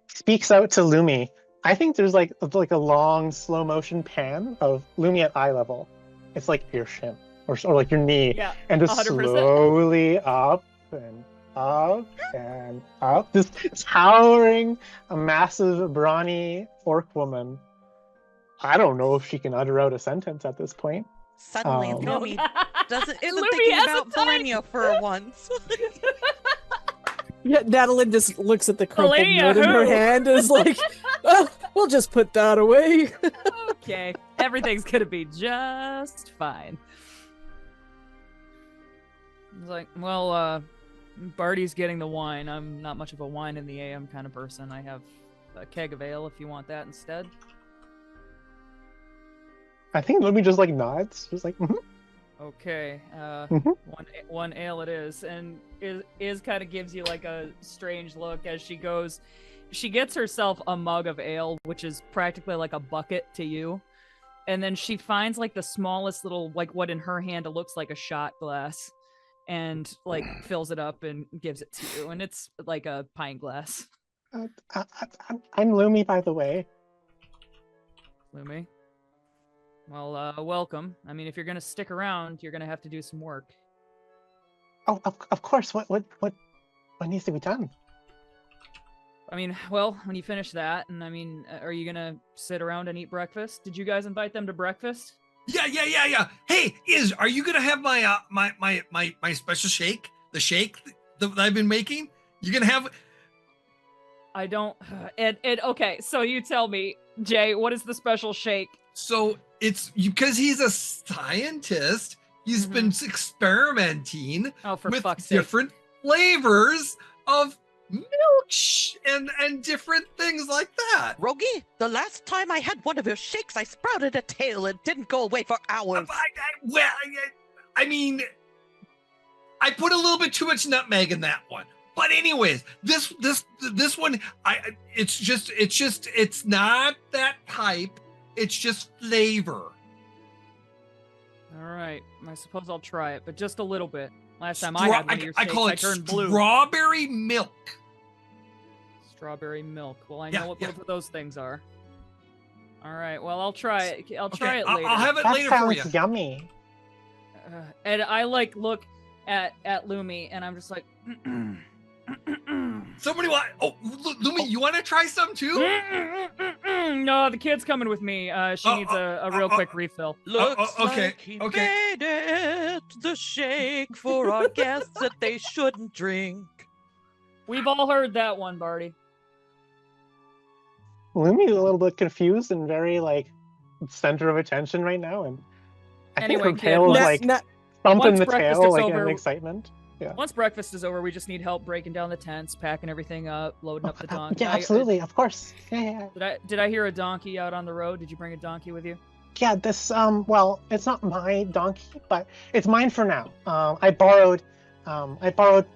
Speaks out to Lumi. I think there's like a long slow motion pan of Lumi at eye level. It's like your shin or like your knee, yeah, and just 100%. slowly up and up and up. This towering, a massive, brawny orc woman. I don't know if she can utter out a sentence at this point. Suddenly, Lumi isn't Lumi thinking has about a time. Velynia for once. Yeah, Natalin just looks at the crumpled Velynia, note in her who? hand and is like, "Oh, we'll just put that away." Okay, everything's gonna be just fine. It's like, well, Barty's getting the wine. I'm not much of a wine in the AM kind of person. I have a keg of ale if you want that instead. I think Lumi just like nods. She's like, mm-hmm. Okay, Mhm. one ale it is, and is kind of gives you like a strange look as she goes. She gets herself a mug of ale, which is practically like a bucket to you, and then she finds like the smallest little, like what in her hand it looks like a shot glass, and like fills it up and gives it to you, and it's like a pint glass. I'm Lumi, by the way. Lumi. Well, welcome. I mean, if you're gonna stick around, you're gonna have to do some work. Oh, of course. What needs to be done? I mean, well, when you finish that, and I mean, are you gonna sit around and eat breakfast? Did you guys invite them to breakfast? Yeah. Hey, are you gonna have my my special shake? The shake that I've been making? You gonna have? I don't. And okay, so you tell me, Jay, what is the special shake? So it's because he's a scientist. He's been experimenting Fuck's with sake. different flavors of milk and different things like that. Rogi, the last time I had one of your shakes, I sprouted a tail and didn't go away for hours. I mean, I put a little bit too much nutmeg in that one. But anyways, this one, it's not that type. It's just flavor. All right, I suppose I'll try it, but just a little bit. Last time I had one of your shakes, I call I it turned blue. strawberry milk. Strawberry milk. Well, I Yeah, know what yeah. both of those things are. All right, well, I'll try it. I'll try it later. I'll have it That later for you. sounds yummy. And I like look at Lumi, and I'm just like, Somebody want? Oh, Lumi, you want to try some too? No, the kid's coming with me. She needs a real quick refill. Looks okay, like he okay. made it the shake for our guests that they shouldn't drink. We've all heard that one, Barty. Lumi's a little bit confused and very like center of attention right now, and I think Anyway, her kid, tail is like thumping once the breakfast tail is like over- in excitement. Yeah. Once breakfast is over, we just need help breaking down the tents, packing everything up, loading up the donkey. Yeah, absolutely, of course. Yeah. Did I hear a donkey out on the road? Did you bring a donkey with you? Yeah, this well, it's not my donkey, but it's mine for now. I borrowed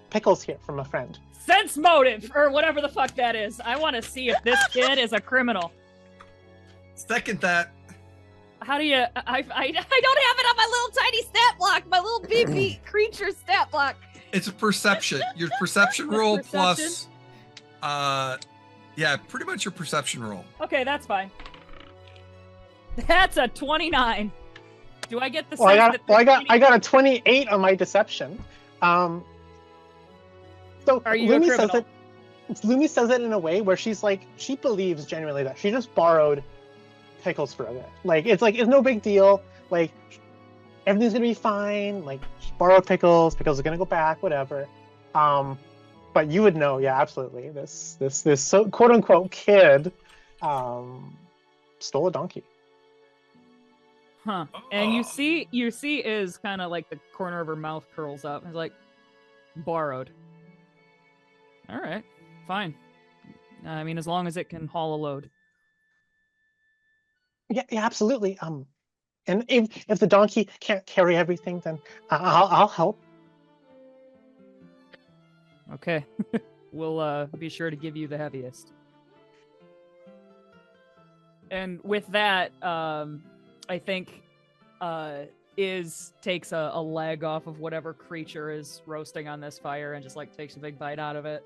Pickles here from a friend. Sense motive, or whatever the fuck that is. I want to see if this kid is a criminal. Second that. How do you? I don't have it on my little tiny stat block, my little baby creature stat block. It's a perception. Your perception roll plus, yeah, pretty much your perception roll. Okay, that's fine. That's a 29. Do I get the? Well, I got a 28 on my deception. So Are you a criminal? Lumi says it in a way where she's like, she believes genuinely that she just borrowed Pickles for a bit. Like it's no big deal. Like everything's gonna be fine. Like she borrowed Pickles is gonna go back, whatever. But you would know, yeah, absolutely. This so quote unquote kid stole a donkey. Huh. And you see is kind of like the corner of her mouth curls up. It's like borrowed. All right, fine. I mean, as long as it can haul a load. Yeah, absolutely. And if the donkey can't carry everything, then I'll help. Okay. We'll be sure to give you the heaviest. And with that, I think takes a leg off of whatever creature is roasting on this fire and just like takes a big bite out of it,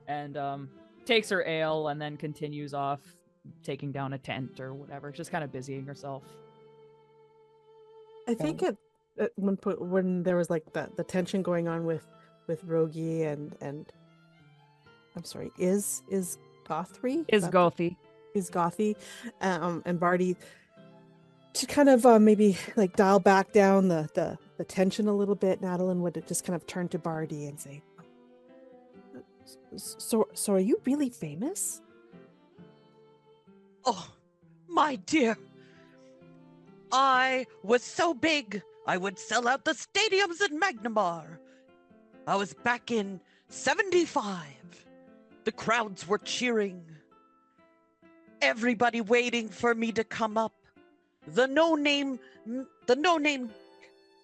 and takes her ale and then continues off taking down a tent or whatever, just kind of busying herself. I think at one point when there was like the tension going on with Rogi and I'm sorry, is Gothry? Is Gothy and Barty, to kind of maybe like dial back down the tension a little bit, Natalin would just kind of turn to Barty and say, so are you really famous? Oh, my dear. I was so big, I would sell out the stadiums in Magnamar. I was back in 75. The crowds were cheering. Everybody waiting for me to come up. The no-name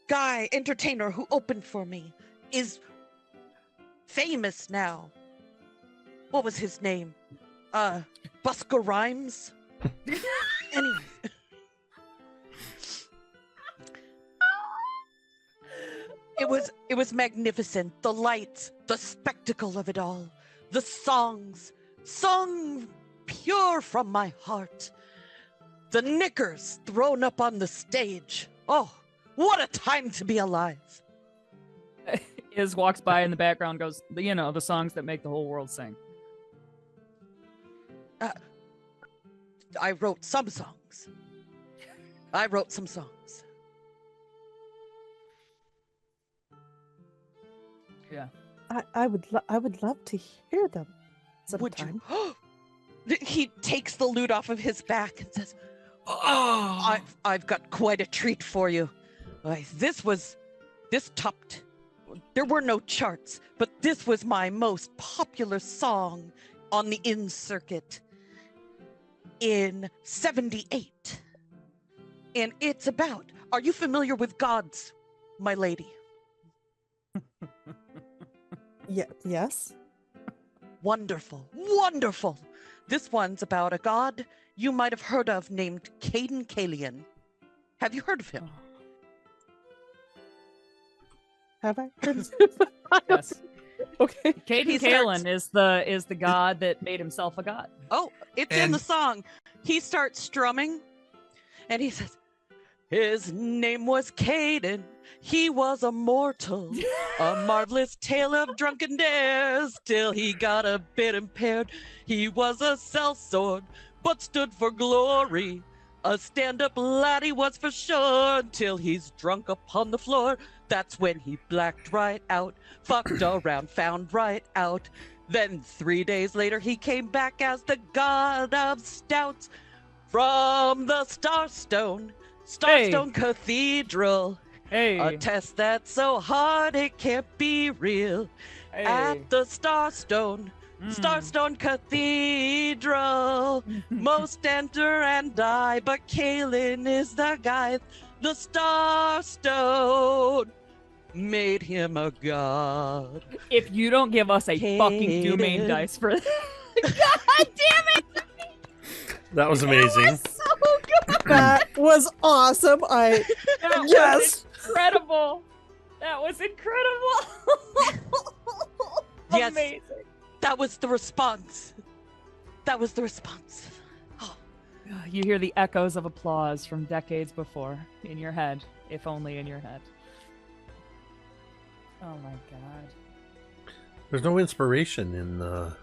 guy, entertainer who opened for me is famous now. What was his name? Busker Rhymes? Anyway. It was magnificent. The lights, the spectacle of it all, the songs, sung pure from my heart. The knickers thrown up on the stage. Oh, what a time to be alive. Iz walks by in the background, goes, the songs that make the whole world sing. I wrote some songs. Yeah. I would love to hear them sometime. Would you? He takes the lute off of his back and says, Oh, I've got quite a treat for you. This topped. There were no charts, but this was my most popular song on the in circuit in 78. And it's about, are you familiar with gods, my lady? Yeah, yes. Wonderful, wonderful. This one's about a god you might have heard of named Kaeryn. Have you heard of him? Have I heard of Yes. Okay. Kaeryn is the god that made himself a god. Oh, it's in the song. He starts strumming and he says, his name was Kaeryn. He was a mortal, a marvelous tale of drunken dares, till he got a bit impaired. He was a sellsword, but stood for glory. A stand-up lad he was for sure, until he's drunk upon the floor. That's when he blacked right out, fucked around, found right out. Then 3 days later he came back as the god of stouts from the Starstone Cathedral. Hey. A test that's so hard it can't be real. Hey. At the Starstone Cathedral. Most enter and die, but Kaelin is the guy. The Starstone made him a god. If you don't give us a fucking domain dice for that. God damn it! That was amazing. That was so good. That was awesome. That Yes. was incredible. That was incredible. Yes. Amazing. That was the response. That was the response. Oh. You hear the echoes of applause from decades before in your head, if only in your head. Oh my god. There's no inspiration in the.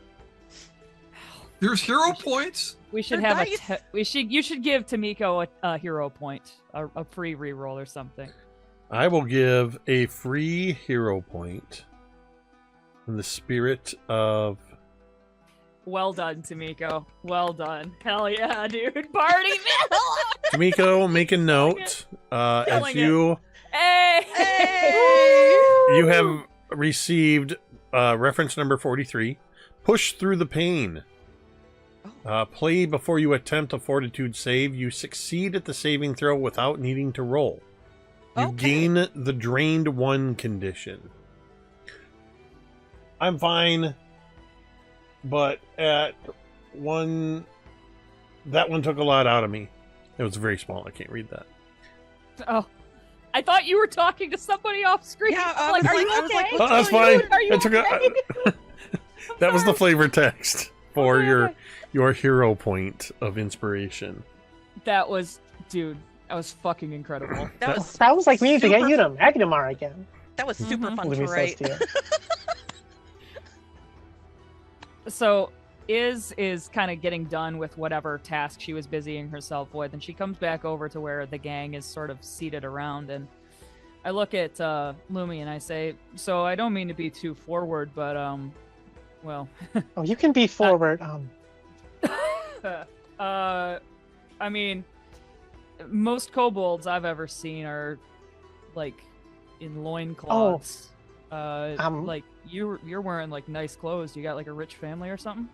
There's hero points. We should They're have nice. you should give Tamiko a hero point, a free reroll or something. I will give a free hero point in the spirit of. Well done, Tamiko. Well done. Hell yeah, dude. Party man. Tamiko, make a note. As Killing you Hey! you have received reference number 43. Push through the pain. Play before you attempt a fortitude save. You succeed at the saving throw without needing to roll. You gain the drained 1 condition. I'm fine, but at one, that one took a lot out of me. It was very small. I can't read that. Oh, I thought you were talking to somebody off screen. Yeah, I'm like, are you I was okay? like, Oh, that's Are you- fine. Are you I took okay? that was the flavor text for Okay. your hero point of inspiration. That was, dude. That was fucking incredible. That was Sounds like we need to get super- you to Magnamar again. That was super Mhm. fun to Lumi write. says to you. So is kind of getting done with whatever task she was busying herself with, and she comes back over to where the gang is sort of seated around, and I look at Lumi and I say, so I don't mean to be too forward, but well, Oh, you can be forward. I mean, most kobolds I've ever seen are like in loincloths. Like you're wearing like nice clothes. You got like a rich family or something?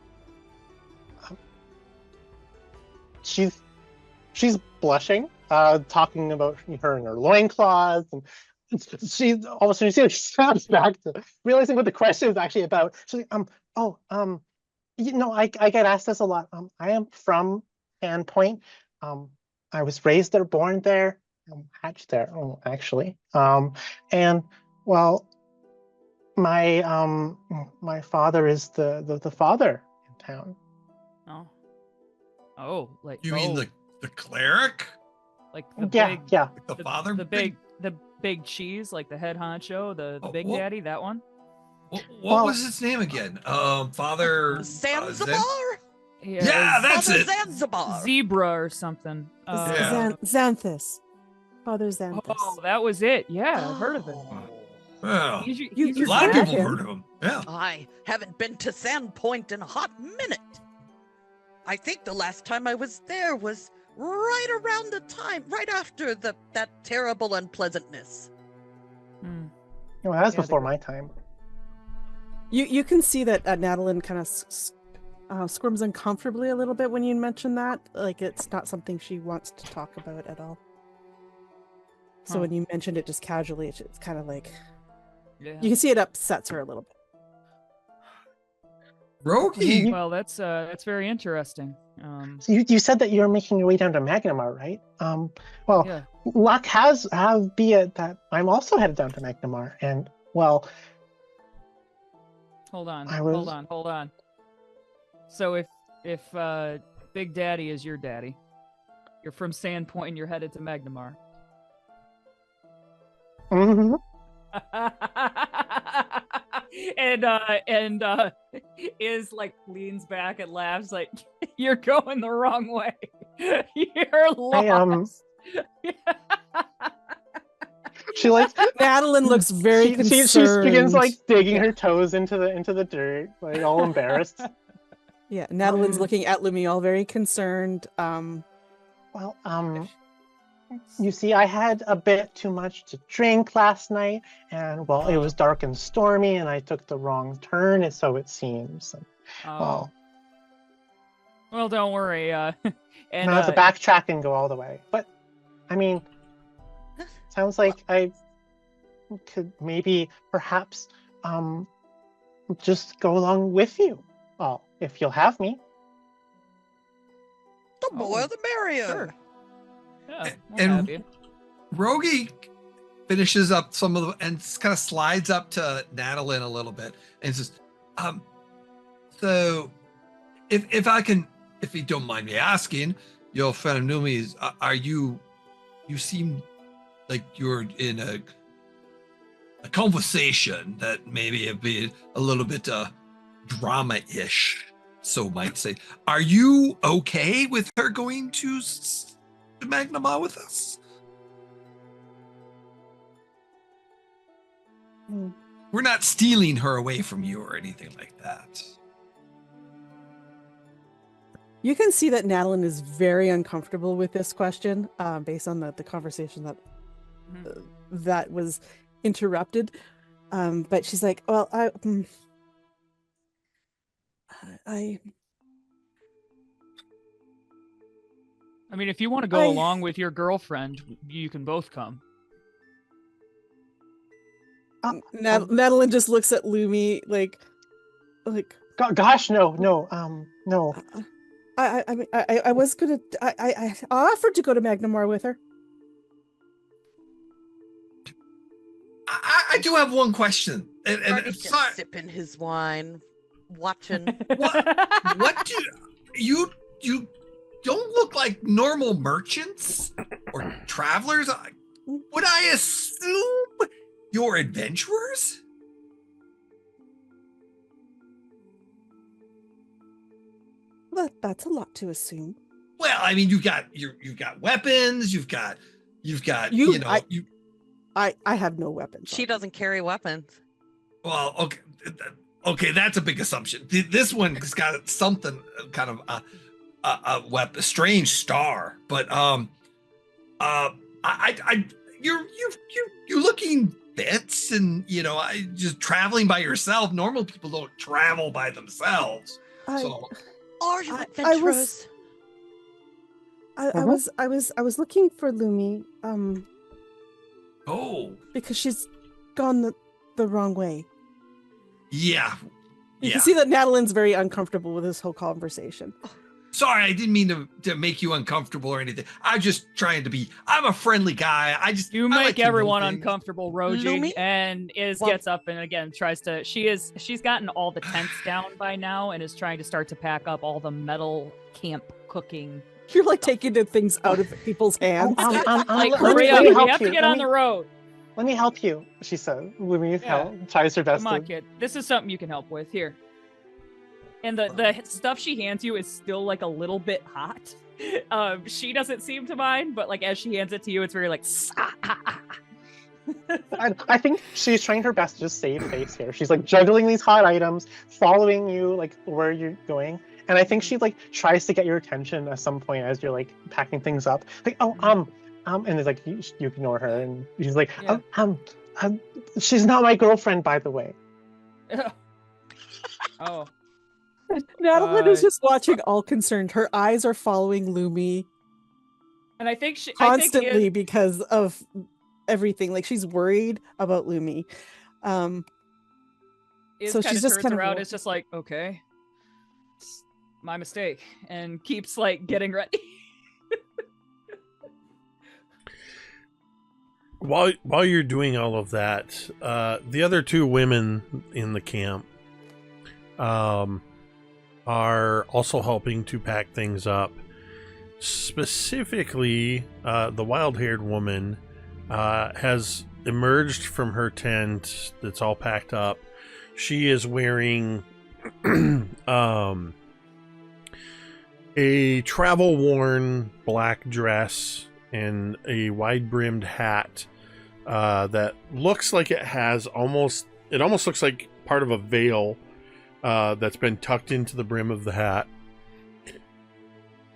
She's blushing, talking about her and her loincloths, and she's all of a sudden she snaps back to realizing what the question is actually about. She's like, you know, I get asked this a lot. I am from Sandpoint. I was raised there, born there, hatched there, actually. And well, my father is the father in town. Oh, like You mean the cleric? like the Yeah, big, yeah. The father? the big cheese, like the head honcho, the Oh, big what? daddy, that one. What Well- was his name again? Father Zanzibar? Yeah, that's Father it. Zanzibar. Zebra or something. Yeah. Xanthus. Father Xanthus. Oh, that was it. Yeah, I've heard of it. Well, He's your- You- he's you your a lot of met people him. heard of him. Yeah. I haven't been to Sandpoint in a hot minute. I think the last time I was there was right around the time, right after that terrible unpleasantness. Hmm. Well, that was Yeah, before they- my time. You can see that Natalin kind of squirms uncomfortably a little bit when you mention that. Like it's not something she wants to talk about at all. So Huh. when you mentioned it just casually, it's kind of like Yeah. you can see it upsets her a little bit. Rogi. Well, that's very interesting. So you said that you were making your way down to Magnamar, right? Well, Yeah. luck be it that I'm also headed down to Magnamar, and well, Hold on. I Hold was- on. So if Big Daddy is your daddy, you're from Sandpoint and you're headed to Magnamar. and is like leans back and laughs like, "You're going the wrong way. You're lost." She like Natalin looks very concerned. She begins like digging her toes into the dirt, like all embarrassed. Yeah, Natalin's looking at Lumi, all very concerned. Well, you see, I had a bit too much to drink last night, and well, it was dark and stormy, and I took the wrong turn, and so it seems. And, well, don't worry. And I have to backtrack and go all the way. But I mean, sounds like I could maybe, perhaps, just go along with you. Well, if you'll have me. The more the merrier. Sure. Yeah, And Rogi finishes up some of the and kind of slides up to Natalin a little bit and says, so if you don't mind me asking, your friend Numi, are you seem like you're in a conversation that maybe have been a little bit drama-ish, so might say. Are you okay with her going to Magnamar with us? We're not stealing her away from you or anything like that. You can see that Natalin is very uncomfortable with this question, based on the conversation that was interrupted. But she's like, well, I mean, if you want to go along with your girlfriend, you can both come. Natalin just looks at Lumi like, gosh, no. I mean, I was gonna, I offered to go to Magnamar with her. I do have one question. And sorry. Sipping his wine, watching. What do you don't look like normal merchants or travelers? Would I assume you're adventurers? Well, that's a lot to assume. Well, I mean, you've got weapons. You've got I have no weapons. She doesn't carry weapons. Well, okay, that's a big assumption. This one's got something kind of a strange star, but you're looking fits, and just traveling by yourself. Normal people don't travel by themselves. Are you adventurous? I was looking for Lumi. Because she's gone the wrong way. Yeah. You can see that Natalin's very uncomfortable with this whole conversation. Sorry, I didn't mean to make you uncomfortable or anything. I'm just trying to be. I'm a friendly guy. You make everyone uncomfortable, Rogi, and gets up and again tries to. She's gotten all the tents down by now and is trying to start to pack up all the metal camp cooking. You're like taking the things out of people's hands. Hurry up! We have to get on the road. Let me help you, she said. Lumi tries her best. Come on, kid. This is something you can help with. Here. And the stuff she hands you is still like a little bit hot. She doesn't seem to mind, but like as she hands it to you, it's very like. I think she's trying her best to just save face here. She's like juggling these hot items, following you like where you're going. And I think she like tries to get your attention at some point as you're like packing things up. Like, and it's like you ignore her, and she's like, she's not my girlfriend, by the way. Oh. Natalin is just watching, all concerned. Her eyes are following Lumi, and I think she constantly because of everything. Like she's worried about Lumi. So she's just kind of around. It's just like, okay. My mistake, and keeps like getting ready. While you're doing all of that, the other two women in the camp are also helping to pack things up. Specifically, the wild-haired woman has emerged from her tent that's all packed up. She is wearing a travel-worn black dress and a wide-brimmed hat that looks like it almost looks like part of a veil that's been tucked into the brim of the hat.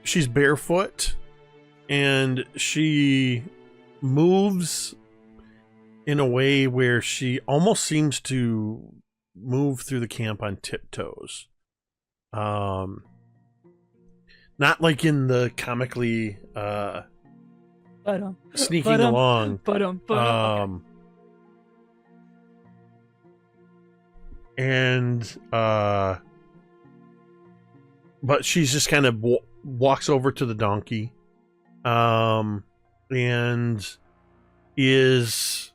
She's barefoot, and she moves in a way where she almost seems to move through the camp on tiptoes. Not like in the comically sneaking along. But she's just kind of walks over to the donkey, and is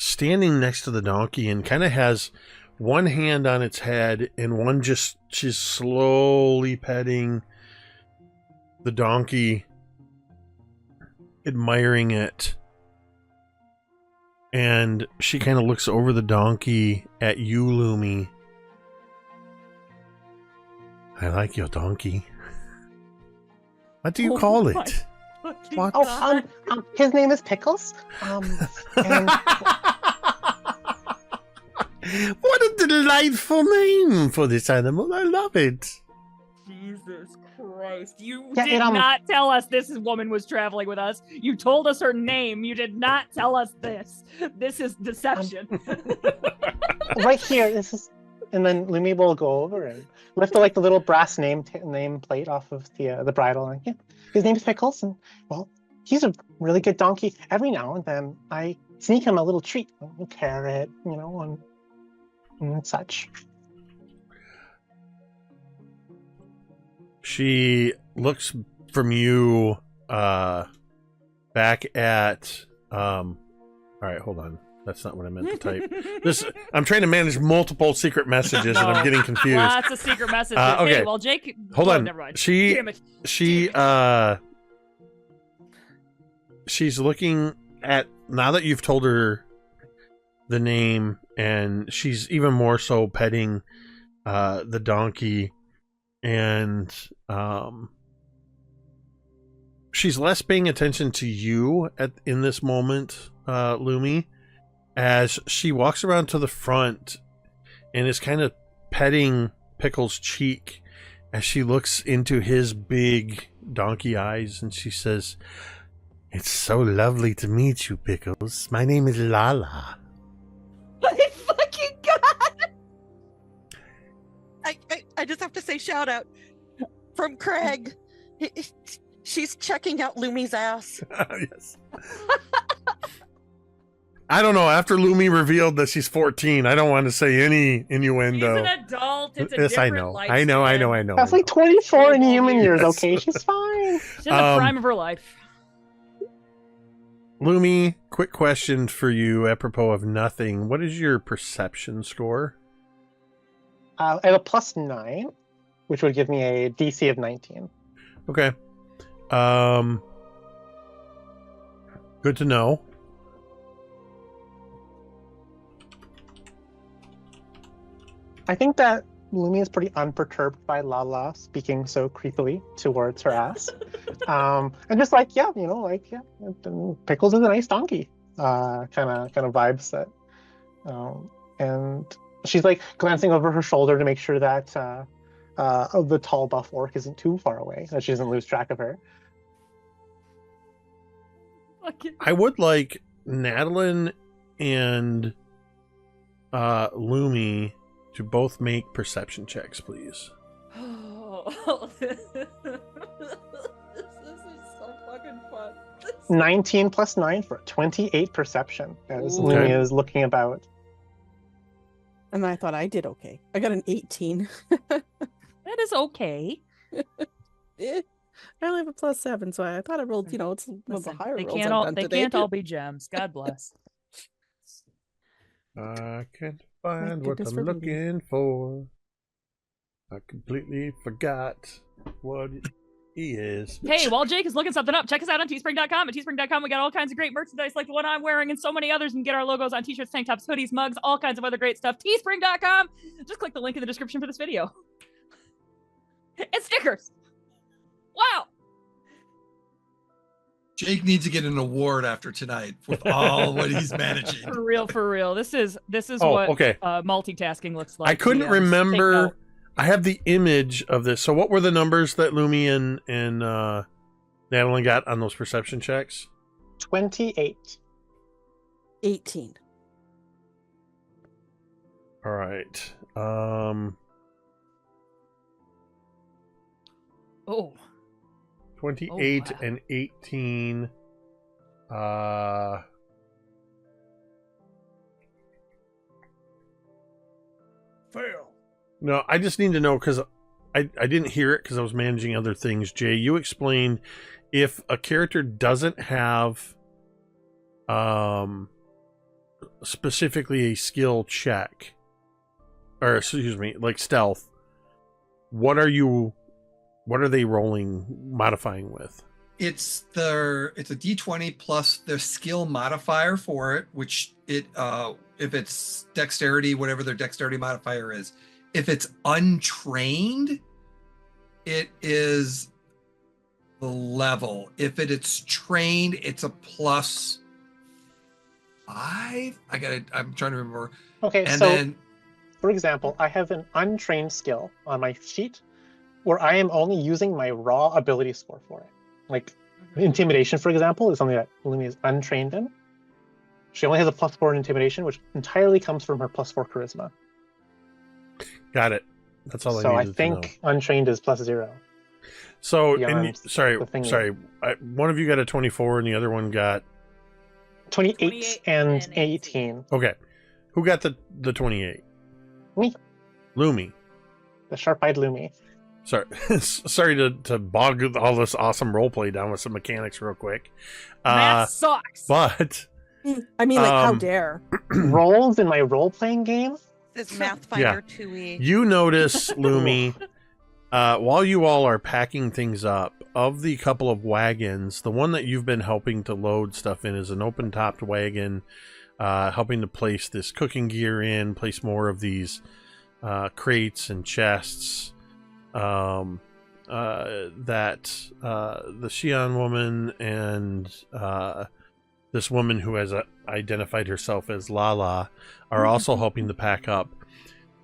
standing next to the donkey and kind of has one hand on its head and one she's slowly petting the donkey, admiring it. And she kind of looks over the donkey at you, Lumi. I like your donkey. What do you call it? What? Oh, his name is Pickles. And what a delightful name for this animal. I love it. Jesus Christ. You Yeah, did not tell us this woman was traveling with us. You told us her name. You did not tell us this. This is deception. right here, this is, and then Lumi will go over and lift the little brass name plate off of the bridle. And yeah, his name is Pickles, and well, he's a really good donkey. Every now and then, I sneak him a little treat, a carrot, and such. She looks from you back at all right, hold on. That's not what I meant to type. I'm trying to manage multiple secret messages and I'm getting confused. Lots of secret messages. Okay. Hey, well, Jake, hold on. Never mind. Damn it. She's looking at, now that you've told her the name, and she's even more so petting the donkey, and she's less paying attention to you in this moment, Lumi, as she walks around to the front and is kind of petting Pickle's cheek as she looks into his big donkey eyes, and she says, "It's so lovely to meet you, Pickles. My name is Lala." My fucking god! I just have to say shout out from Craig. She's checking out Lumi's ass. Yes. I don't know. After Lumi revealed that she's 14, I don't want to say any innuendo. She's an adult. It's a yes, different I know. That's like 24 in human years, okay? She's fine. She's in the prime of her life. Lumi, quick question for you apropos of nothing. What is your perception score? I have a +9, which would give me a DC of 19. Okay. Good to know. I think that Lumi is pretty unperturbed by Lala speaking so creepily towards her ass. And just Pickles is a nice donkey. Kind of vibes that. And she's glancing over her shoulder to make sure that the tall buff orc isn't too far away, that she doesn't lose track of her. I would like Natalin and Lumi to both make perception checks, please. Oh, this is so fucking fun. 19 + 9 for 28 perception, as Lumi is looking about. And I thought I did okay. I got an 18. That is okay. I only have a +7, so I thought I rolled, it's a little higher. They can't all be gems. God bless. I can't find what I'm looking for. I completely forgot what it He is. Hey, while Jake is looking something up, check us out on teespring.com. At teespring.com, we got all kinds of great merchandise like the one I'm wearing and so many others. And get our logos on t-shirts, tank tops, hoodies, mugs, all kinds of other great stuff. Teespring.com. Just click the link in the description for this video. And stickers. Wow. Jake needs to get an award after tonight with all what he's managing. For real. This is Oh, what okay. Multitasking looks like. I couldn't DMs. remember. Take note. I have the image of this. So what were the numbers that Lumi and Natalin got on those perception checks? 28. 18. All right. Oh. 28 wow. and 18. Fail. No, I just need to know because I didn't hear it because I was managing other things. Jay, you explained if a character doesn't have specifically a skill check, or excuse me, like stealth, what are they rolling modifying with? It's a D20 plus their skill modifier for it, which if it's dexterity, whatever their dexterity modifier is. If it's untrained, it is the level. If it's trained, it's a +5. I'm trying to remember. Okay, And so then for example, I have an untrained skill on my sheet where I am only using my raw ability score for it. Like intimidation, for example, is something that Lumi is untrained in. She only has a +4 in intimidation, which entirely comes from her +4 charisma. Got it. That's all So I I needed to know. think untrained is +0. So, beyond sorry, the thing one of you got a 24 and the other one got 28 and 18. okay. Who got the 28? Me. Lumi. The sharp-eyed Lumi. Sorry, sorry to bog all this awesome roleplay down with some mechanics real quick. That sucks. But I mean, like, how dare? Roles in my role-playing game? This Pathfinder 2E. you notice, Lumi, while you all are packing things up, of the couple of wagons, the one that you've been helping to load stuff in is an open-topped wagon, helping to place this cooking gear in, place more of these crates and chests. That the Xi'an woman and this woman who has identified herself as Lala are also helping to pack up.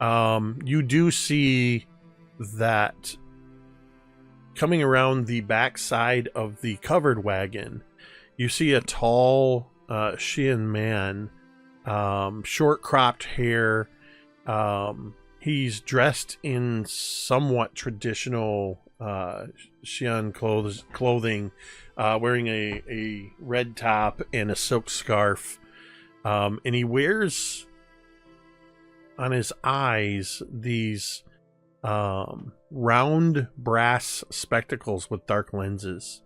You do see that coming around the back side of the covered wagon, you see a tall Xi'an man, short cropped hair. He's dressed in somewhat traditional Xi'an clothing, wearing a red top and a silk scarf. And he wears on his eyes these round brass spectacles with dark lenses.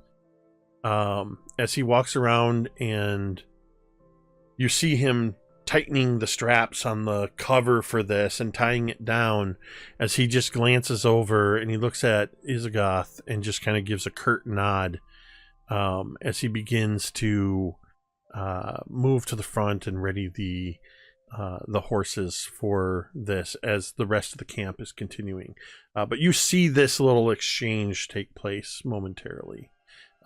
As he walks around, and you see him tightening the straps on the cover for this and tying it down, as he just glances over and he looks at Isagoth and just kind of gives a curt nod as he begins to move to the front and ready the horses for this as the rest of the camp is continuing. But you see this little exchange take place momentarily,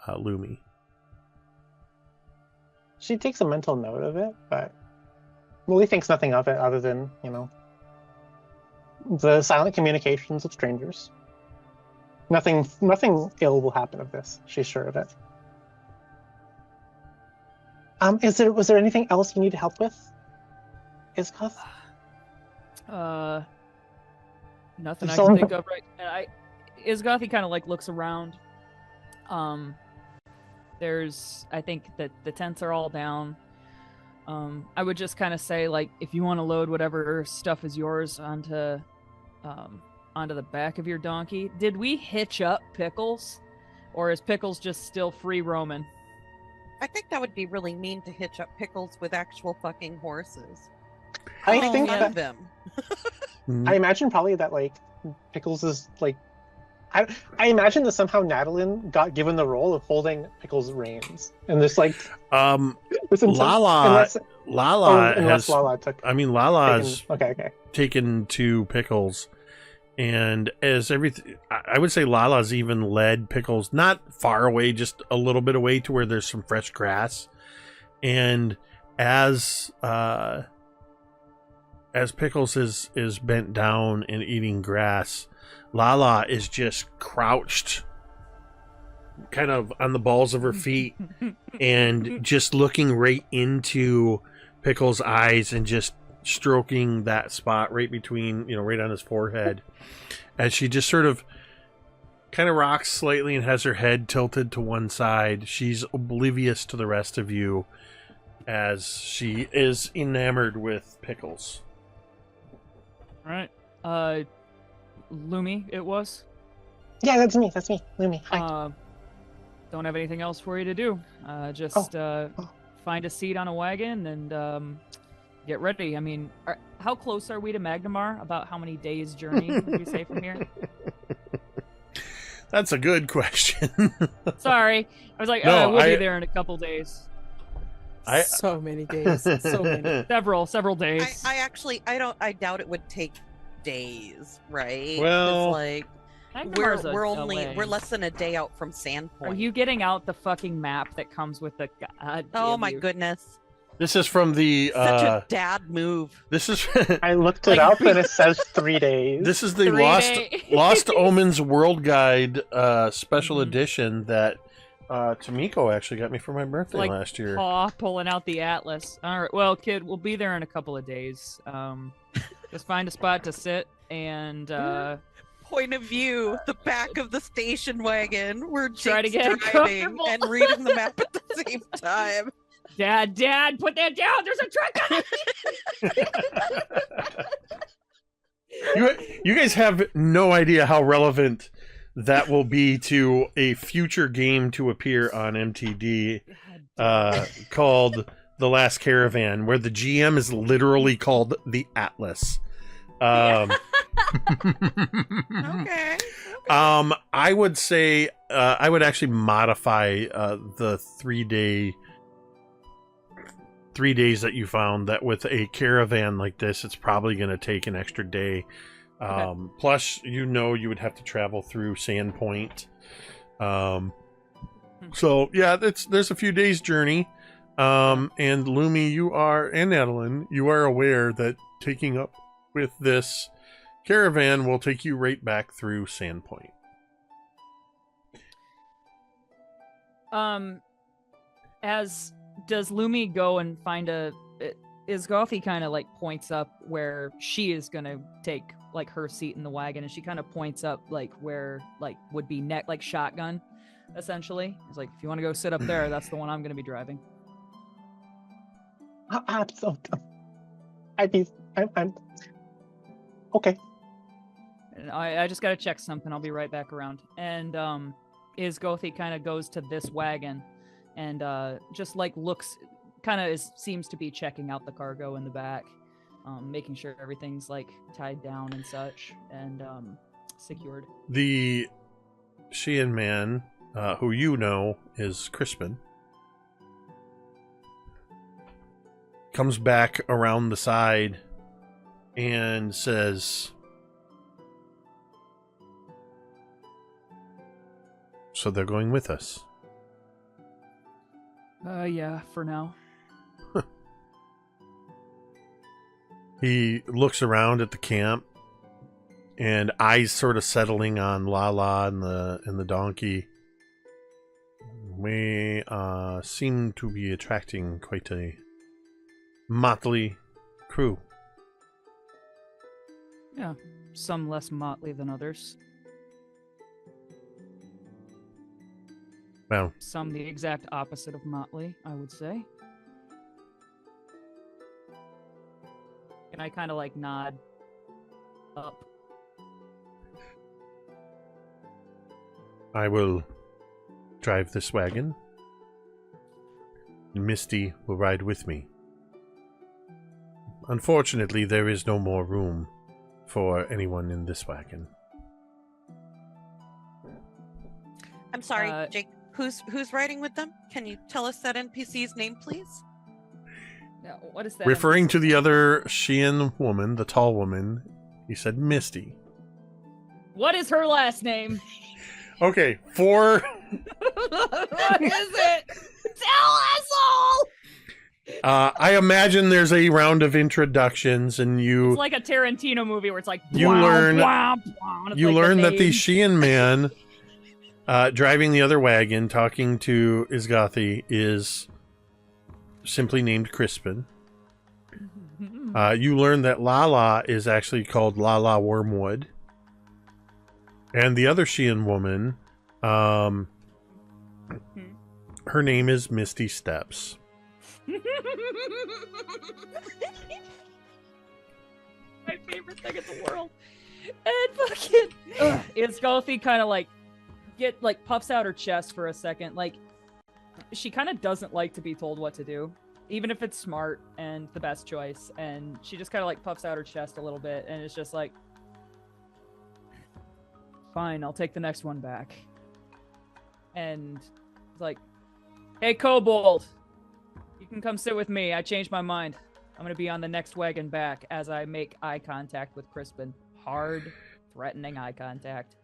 Lumi. She takes a mental note of it, but Millie thinks nothing of it other than, the silent communications of strangers. Nothing ill will happen of this. She's sure of it. Was there anything else you need help with, Isagoth? Nothing I can think of right. And Isagoth, he kind of like looks around. I think that the tents are all down. I would just kind of say, like, if you want to load whatever stuff is yours onto the back of your donkey. Did we hitch up Pickles, or is Pickles just still free roaming? I think that would be really mean to hitch up Pickles with actual fucking horses. I think none that of them. I imagine probably that like Pickles is like I imagine that somehow Natalin got given the role of holding Pickle's reins, and this like Lala unless has. Lala took. I mean, Lala's Okay. taken to Pickles, and as everything, I would say Lala's even led Pickles not far away, just a little bit away to where there's some fresh grass, and as Pickles is bent down and eating grass, Lala is just crouched kind of on the balls of her feet and just looking right into Pickles' eyes and just stroking that spot right between, right on his forehead, as she just sort of kind of rocks slightly and has her head tilted to one side. She's oblivious to the rest of you as she is enamored with Pickles. All right. Lumi, it was? Yeah, that's me, Lumi. Hi. Don't have anything else for you to do. Just find a seat on a wagon and get ready. I mean, how close are we to Magnamar? About how many days journey would you say from here? That's a good question. Sorry. I was like, we'll be there in a couple days. So many days. So many. Several days. I doubt it would take days, right? Well, like we're less than a day out from Sandpoint. Are you getting out the fucking map that comes with the oh my goodness. This is from the such a dad move. This is I looked it up and it says 3 days. This is the Lost Omens World Guide special edition that Tamiko actually got me for my birthday last year. Paw pulling out the atlas. All right, well, kid, we'll be there in a couple of days. Just find a spot to sit and point of view, the back of the station wagon where try to Jake's get driving and reading the map at the same time. Dad, put that down. There's a truck on it. You guys have no idea how relevant that will be to a future game to appear on MTD called The Last Caravan, where the GM is literally called the Atlas. Okay. I would say I would actually modify the 3 days that you found, that with a caravan like this, it's probably going to take an extra day. Plus, you would have to travel through Sandpoint. So yeah, there's a few days journey. And Lumi, and Natalin, you are aware that taking up with this caravan will take you right back through Sandpoint. Does Lumi go and find is Gothy kind of points up where she is gonna take her seat in the wagon, and she kind of points up where would be neck shotgun, essentially. It's if you want to go sit up there, that's the one I'm gonna be driving. I'm okay. And I just gotta check something. I'll be right back around. And is Gothy kind of goes to this wagon and just looks, kind of seems to be checking out the cargo in the back, making sure everything's tied down and such, and secured. The Sheehan man, who is Crispin, comes back around the side and says, "So they're going with us?" Yeah, for now. He looks around at the camp, and eyes sort of settling on Lala and the donkey. We seem to be attracting quite a motley crew. Yeah, some less motley than others. Well, some the exact opposite of motley, I would say. And I kind of nod up. I will drive this wagon. Misty will ride with me. Unfortunately, there is no more room for anyone in this wagon. I'm sorry, Jake. Who's riding with them? Can you tell us that NPC's name, please? No, what is that? Referring to the other Sheehan woman, the tall woman, he said Misty. What is her last name? Okay, for... What is it? Tell us all! I imagine there's a round of introductions, and It's like a Tarantino movie where it's like you bwah, learn bwah, bwah, and it's you like learn that the name. Sheehan man driving the other wagon, talking to Isgothi, is simply named Crispin. You learn that Lala is actually called Lala Wormwood, and the other Sheehan woman, her name is Misty Steps. My favorite thing in the world. And fucking Isgothi kind of like puffs out her chest for a second. Like, she kind of doesn't like to be told what to do, even if it's smart and the best choice. And she just kind of like puffs out her chest a little bit, and it's just like, fine, I'll take the next one back. And it's like, hey, Kobold, you can come sit with me. I changed my mind. I'm going to be on the next wagon back as I make eye contact with Crispin. Hard, threatening eye contact.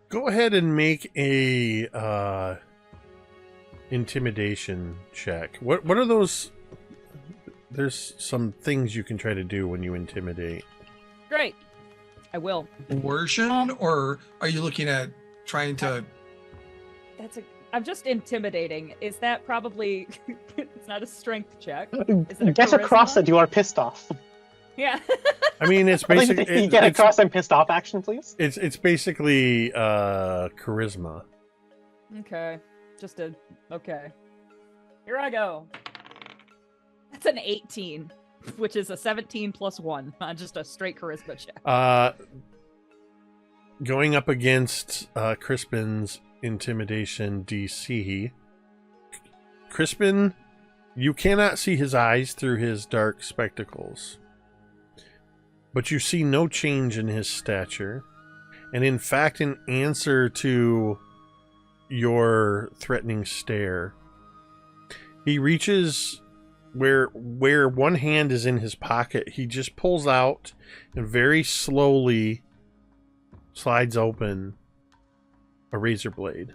Go ahead and make a intimidation check. What are those? There's some things you can try to do when you intimidate. Great. I will. Coercion, or are you looking at trying to... I'm just intimidating. Is that probably... It's not a strength check. Is it a Get across charisma? that you are pissed off. Yeah. I mean, it's basically... You get across I'm pissed off action, please? It's basically charisma. Okay. Okay. Here I go. That's an 18, which is a 17 plus 1 on just a straight charisma check. Going up against Crispin's intimidation DC. Crispin, you cannot see his eyes through his dark spectacles, but you see no change in his stature. And in fact, in answer to your threatening stare, he reaches where one hand is in his pocket. He just pulls out and very slowly slides open a razor blade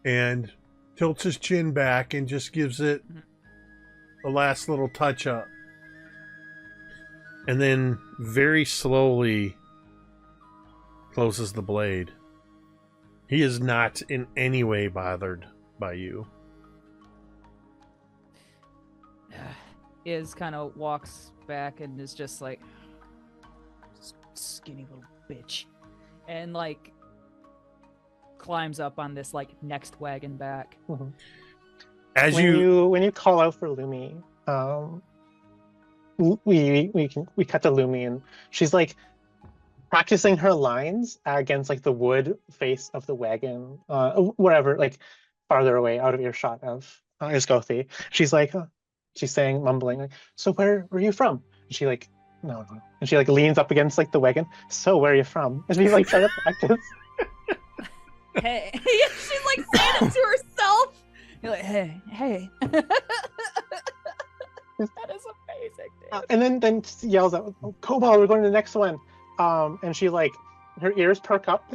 and tilts his chin back and just gives it a last little touch up, and then very slowly closes the blade. He is not in any way bothered by you. Iz kind of walks back and is just like, skinny little bitch, and like climbs up on this like next wagon back. Mm-hmm. As when you call out for Lumi, we cut to Lumi, and she's like practicing her lines against like the wood face of the wagon, wherever, like farther away out of earshot of Isgothi. She's like, she's saying, mumbling, like, so where are you from? And she like, no. And she like leans up against like the wagon. So where are you from? And she's like trying to practice. Hey, she's like saying it to herself. You're like, hey. That is amazing, dude. And then yells out, oh, Kobold, we're going to the next one. And she like, her ears perk up,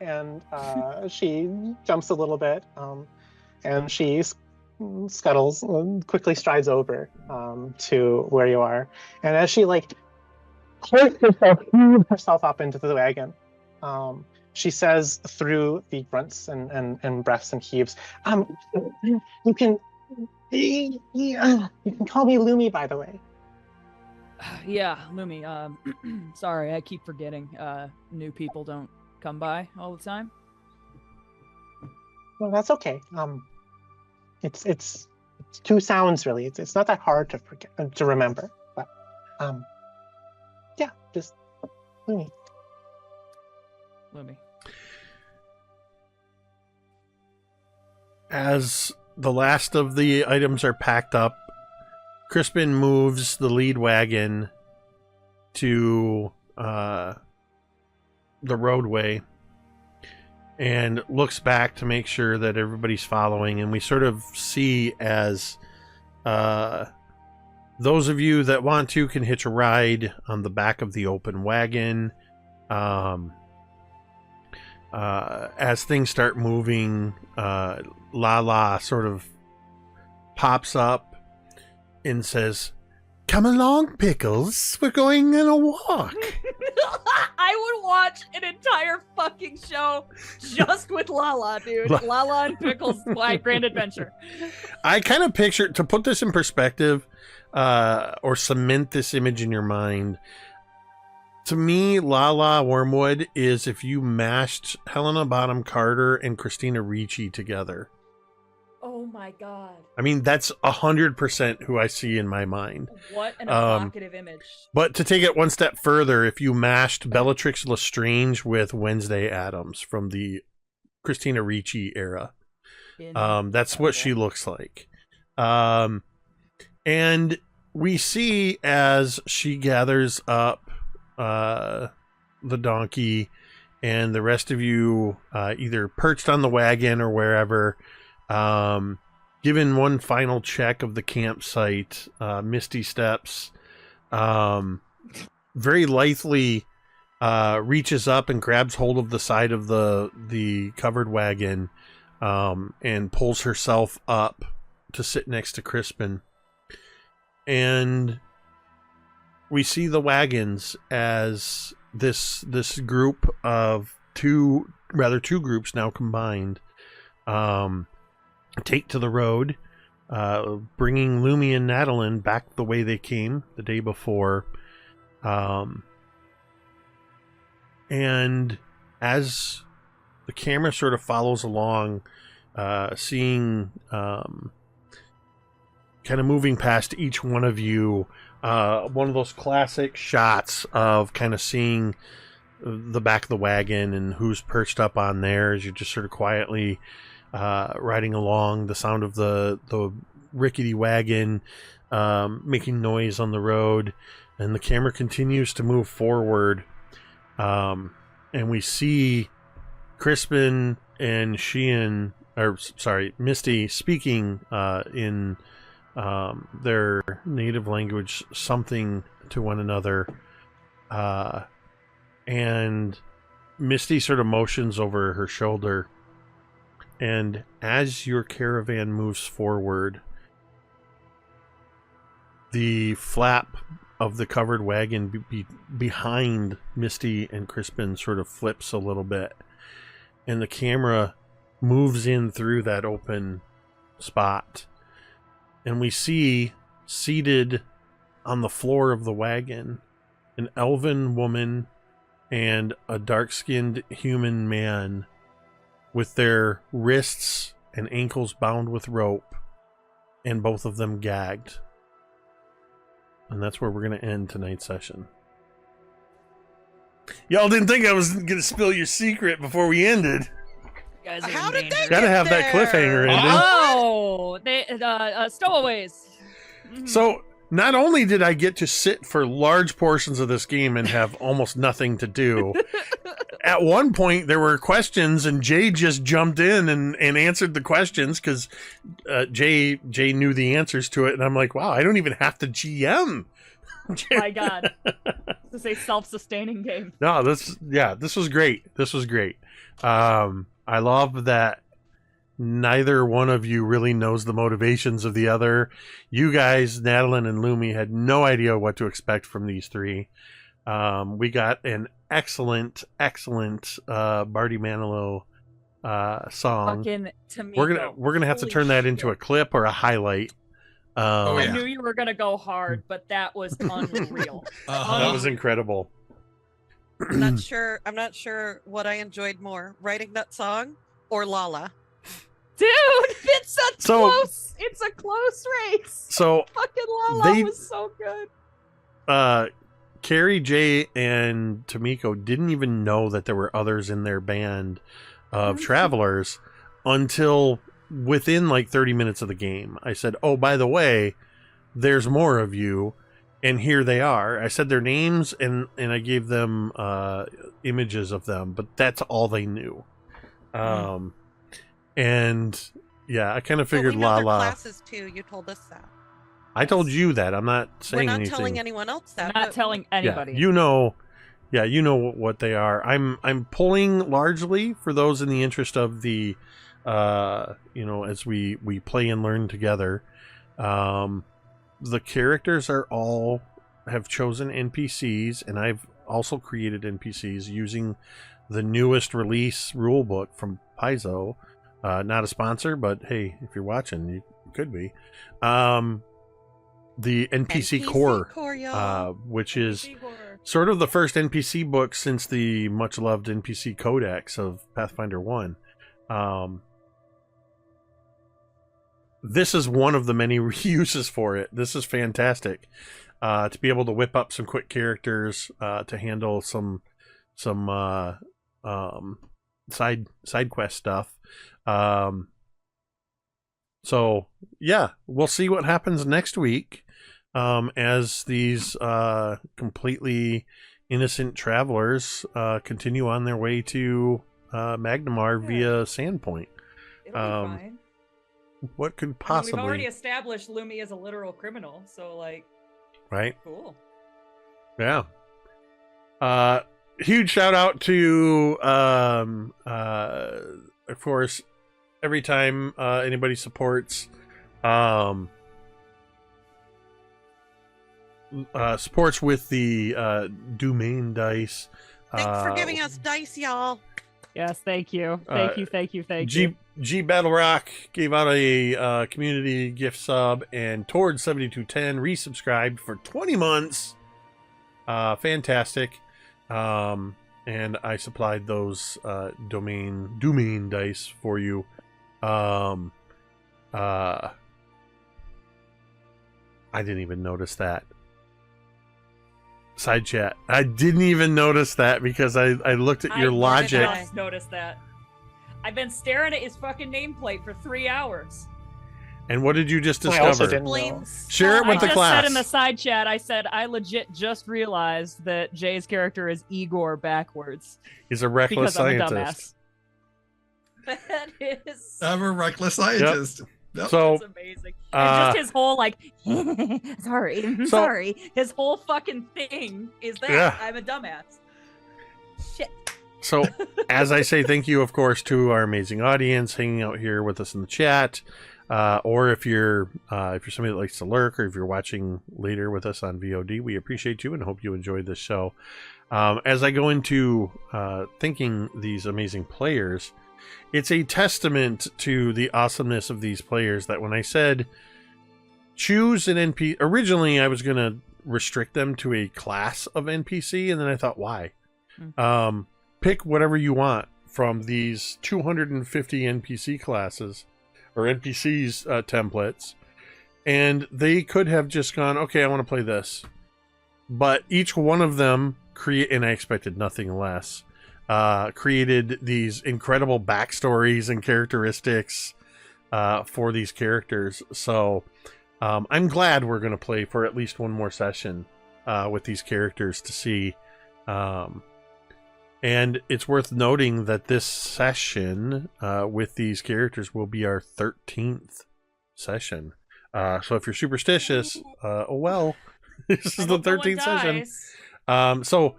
and she jumps a little bit, and she scuttles, quickly strides over to where you are. And as she like heaves herself up into the wagon, she says through the grunts and breaths and heaves, you can call me Lumi, by the way. Yeah, Lumi. Sorry, I keep forgetting. New people don't come by all the time. Well, that's okay. It's two sounds really. It's not that hard to forget, to remember. But yeah, just Lumi. Lumi. As the last of the items are packed up, Crispin moves the lead wagon to the roadway, and looks back to make sure that everybody's following. And we sort of see as those of you that want to can hitch a ride on the back of the open wagon. As things start moving, Lala sort of pops up and says, "Come along, Pickles. We're going on a walk." I would watch an entire fucking show just with Lala, dude. Lala and Pickles, my grand adventure. I kind of picture, to put this in perspective, or cement this image in your mind, to me, Lala Wormwood is if you mashed Helena Bonham Carter and Christina Ricci together. Oh my god. I mean, that's 100% who I see in my mind. What an evocative image. But to take it one step further, if you mashed Bellatrix Lestrange with Wednesday Addams from the Christina Ricci era, that's what she looks like. And we see as she gathers up the donkey and the rest of you either perched on the wagon or wherever, given one final check of the campsite, Misty steps very lithely reaches up and grabs hold of the side of the covered wagon and pulls herself up to sit next to Crispin. And we see the wagons as this group of two groups now combined take to the road, bringing Lumi and Natalin back the way they came the day before. And as the camera sort of follows along, seeing kind of moving past each one of you, one of those classic shots of kind of seeing the back of the wagon and who's perched up on there as you're just sort of quietly riding along, the sound of the rickety wagon making noise on the road, and the camera continues to move forward, and we see Crispin and Misty speaking in their native language something to one another, and Misty sort of motions over her shoulder, and as your caravan moves forward, the flap of the covered wagon behind Misty and Crispin sort of flips a little bit, and the camera moves in through that open spot, and we see seated on the floor of the wagon an elven woman and a dark-skinned human man with their wrists and ankles bound with rope, and both of them gagged. And that's where we're going to end tonight's session. Y'all didn't think I was going to spill your secret before we ended. You guys are How did they Gotta get have that there? cliffhanger ending. Oh, they stowaways. So not only did I get to sit for large portions of this game and have almost nothing to do, at one point there were questions and Jay just jumped in and answered the questions because Jay knew the answers to it, and I'm like, wow, I don't even have to GM. My God, this is a self-sustaining game. No, this was great. This was great. I love that neither one of you really knows the motivations of the other. You guys, Natalin and Lumi, had no idea what to expect from these three. We got an excellent Barty Manilow song. Fucking Tamiko. We're gonna have to turn that into a clip or a highlight. I knew you were gonna go hard, but that was unreal. That was incredible. I'm not sure what I enjoyed more, writing that song or Lala. Dude, it's a close race. So fucking Lala was so good. Cari, Jay, and Tamiko didn't even know that there were others in their band of travelers until within like 30 minutes of the game. I said, oh, by the way, there's more of you, and here they are. I said their names, and I gave them images of them, but that's all they knew. And yeah, I kind of But figured we know their Lala. classes too. You told us that. I told you that. I'm not We're saying not anything. telling anyone else that. Not but telling anybody. Yeah, you know what they are. I'm pulling largely for those in the interest of the, as we play and learn together. The characters have chosen NPCs, and I've also created NPCs using the newest release rulebook from Paizo. Not a sponsor, but hey, if you're watching, you could be. The NPC Core, which is sort of the first NPC book since the much-loved NPC Codex of Pathfinder 1. This is one of the many uses for it. This is fantastic. To be able to whip up some quick characters, to handle some side quest stuff. So yeah, we'll see what happens next week, as these completely innocent travelers continue on their way to Magnamar via Sandpoint. It'll be fine. What could possibly? We've already established Lumi as a literal criminal, so like, right? Cool. Yeah. Huge shout out to, of course, every time anybody supports with the domain dice. Thanks for giving us dice, y'all. Yes, thank you. Thank you. G Battle Rock gave out a community gift sub, and Toward 7210 resubscribed for 20 months. Fantastic. And I supplied those domain dice for you. I didn't even notice that. Side chat. I didn't even notice that because I looked at your logic. I just noticed that. I've been staring at his fucking nameplate for 3 hours. And what did you just I discover? also didn't know. Share it with the I just class. said in the side chat, I said, I legit just realized that Jay's character is Igor backwards. He's a reckless because I'm a scientist. dumbass. That is... I'm a reckless scientist. Yep. So, That's amazing. And just his whole, like, sorry. His whole fucking thing is that. Yeah. I'm a dumbass. Shit. So, as I say, thank you, of course, to our amazing audience hanging out here with us in the chat. Or if you're somebody that likes to lurk, or if you're watching later with us on VOD, we appreciate you and hope you enjoyed this show. As I go into thinking these amazing players, it's a testament to the awesomeness of these players that when I said choose an NPC, originally I was going to restrict them to a class of NPC, and then I thought, why? Pick whatever you want from these 250 NPC classes or NPCs templates, and they could have just gone, okay, I want to play this. But each one of them and I expected nothing less, created these incredible backstories and characteristics for these characters. So I'm glad we're going to play for at least one more session with these characters to see. And it's worth noting that this session with these characters will be our 13th session. So if you're superstitious, this is the 13th session. So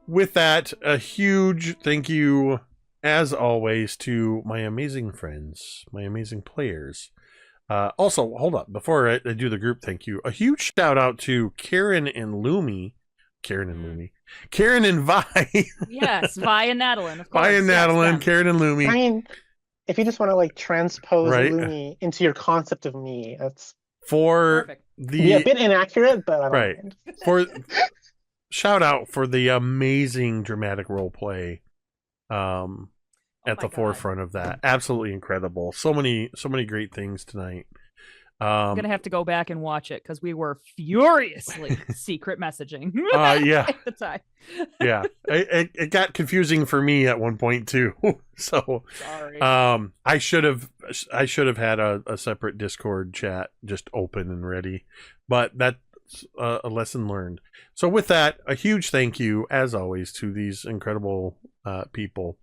with that, a huge thank you, as always, to my amazing friends, my amazing players. Also, hold up, before I do the group thank you, a huge shout out to Kaeryn and Lumi. Kaeryn and Vi. Yes, Vi and Natalin, of course. Vi and Natalin, yes, Kaeryn and Lumi. I mean, if you just want to like transpose Right. Lumi into your concept of me, that's For Perfect. a bit inaccurate, but I don't Right. mind. For shout out for the amazing dramatic role play at the forefront of that. Absolutely incredible. So many great things tonight. I'm gonna have to go back and watch it because we were furiously secret messaging. Yeah. At the time. Yeah. It got confusing for me at one point too. So Sorry. I should have had a separate Discord chat just open and ready. But that's a lesson learned. So with that, a huge thank you, as always, to these incredible people.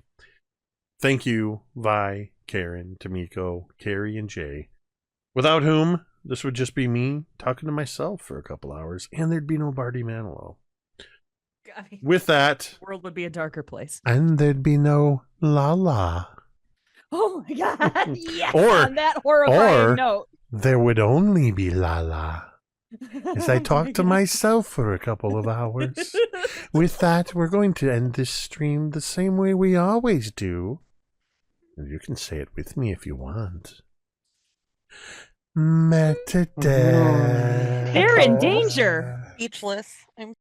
Thank you, Vi, Kaeryn, Tamiko, Cari, and Jay. Without whom, this would just be me talking to myself for a couple hours, and there'd be no Barty Manilow. I mean, With that, the world would be a darker place. and there'd be no La. Oh my god! Yes, Or- on that horrifying or- note. There would only be La. As I talk to myself for a couple of hours. With that, we're going to end this stream the same way we always do. And you can say it with me if you want. Metadata. They're in danger. Speechless. I'm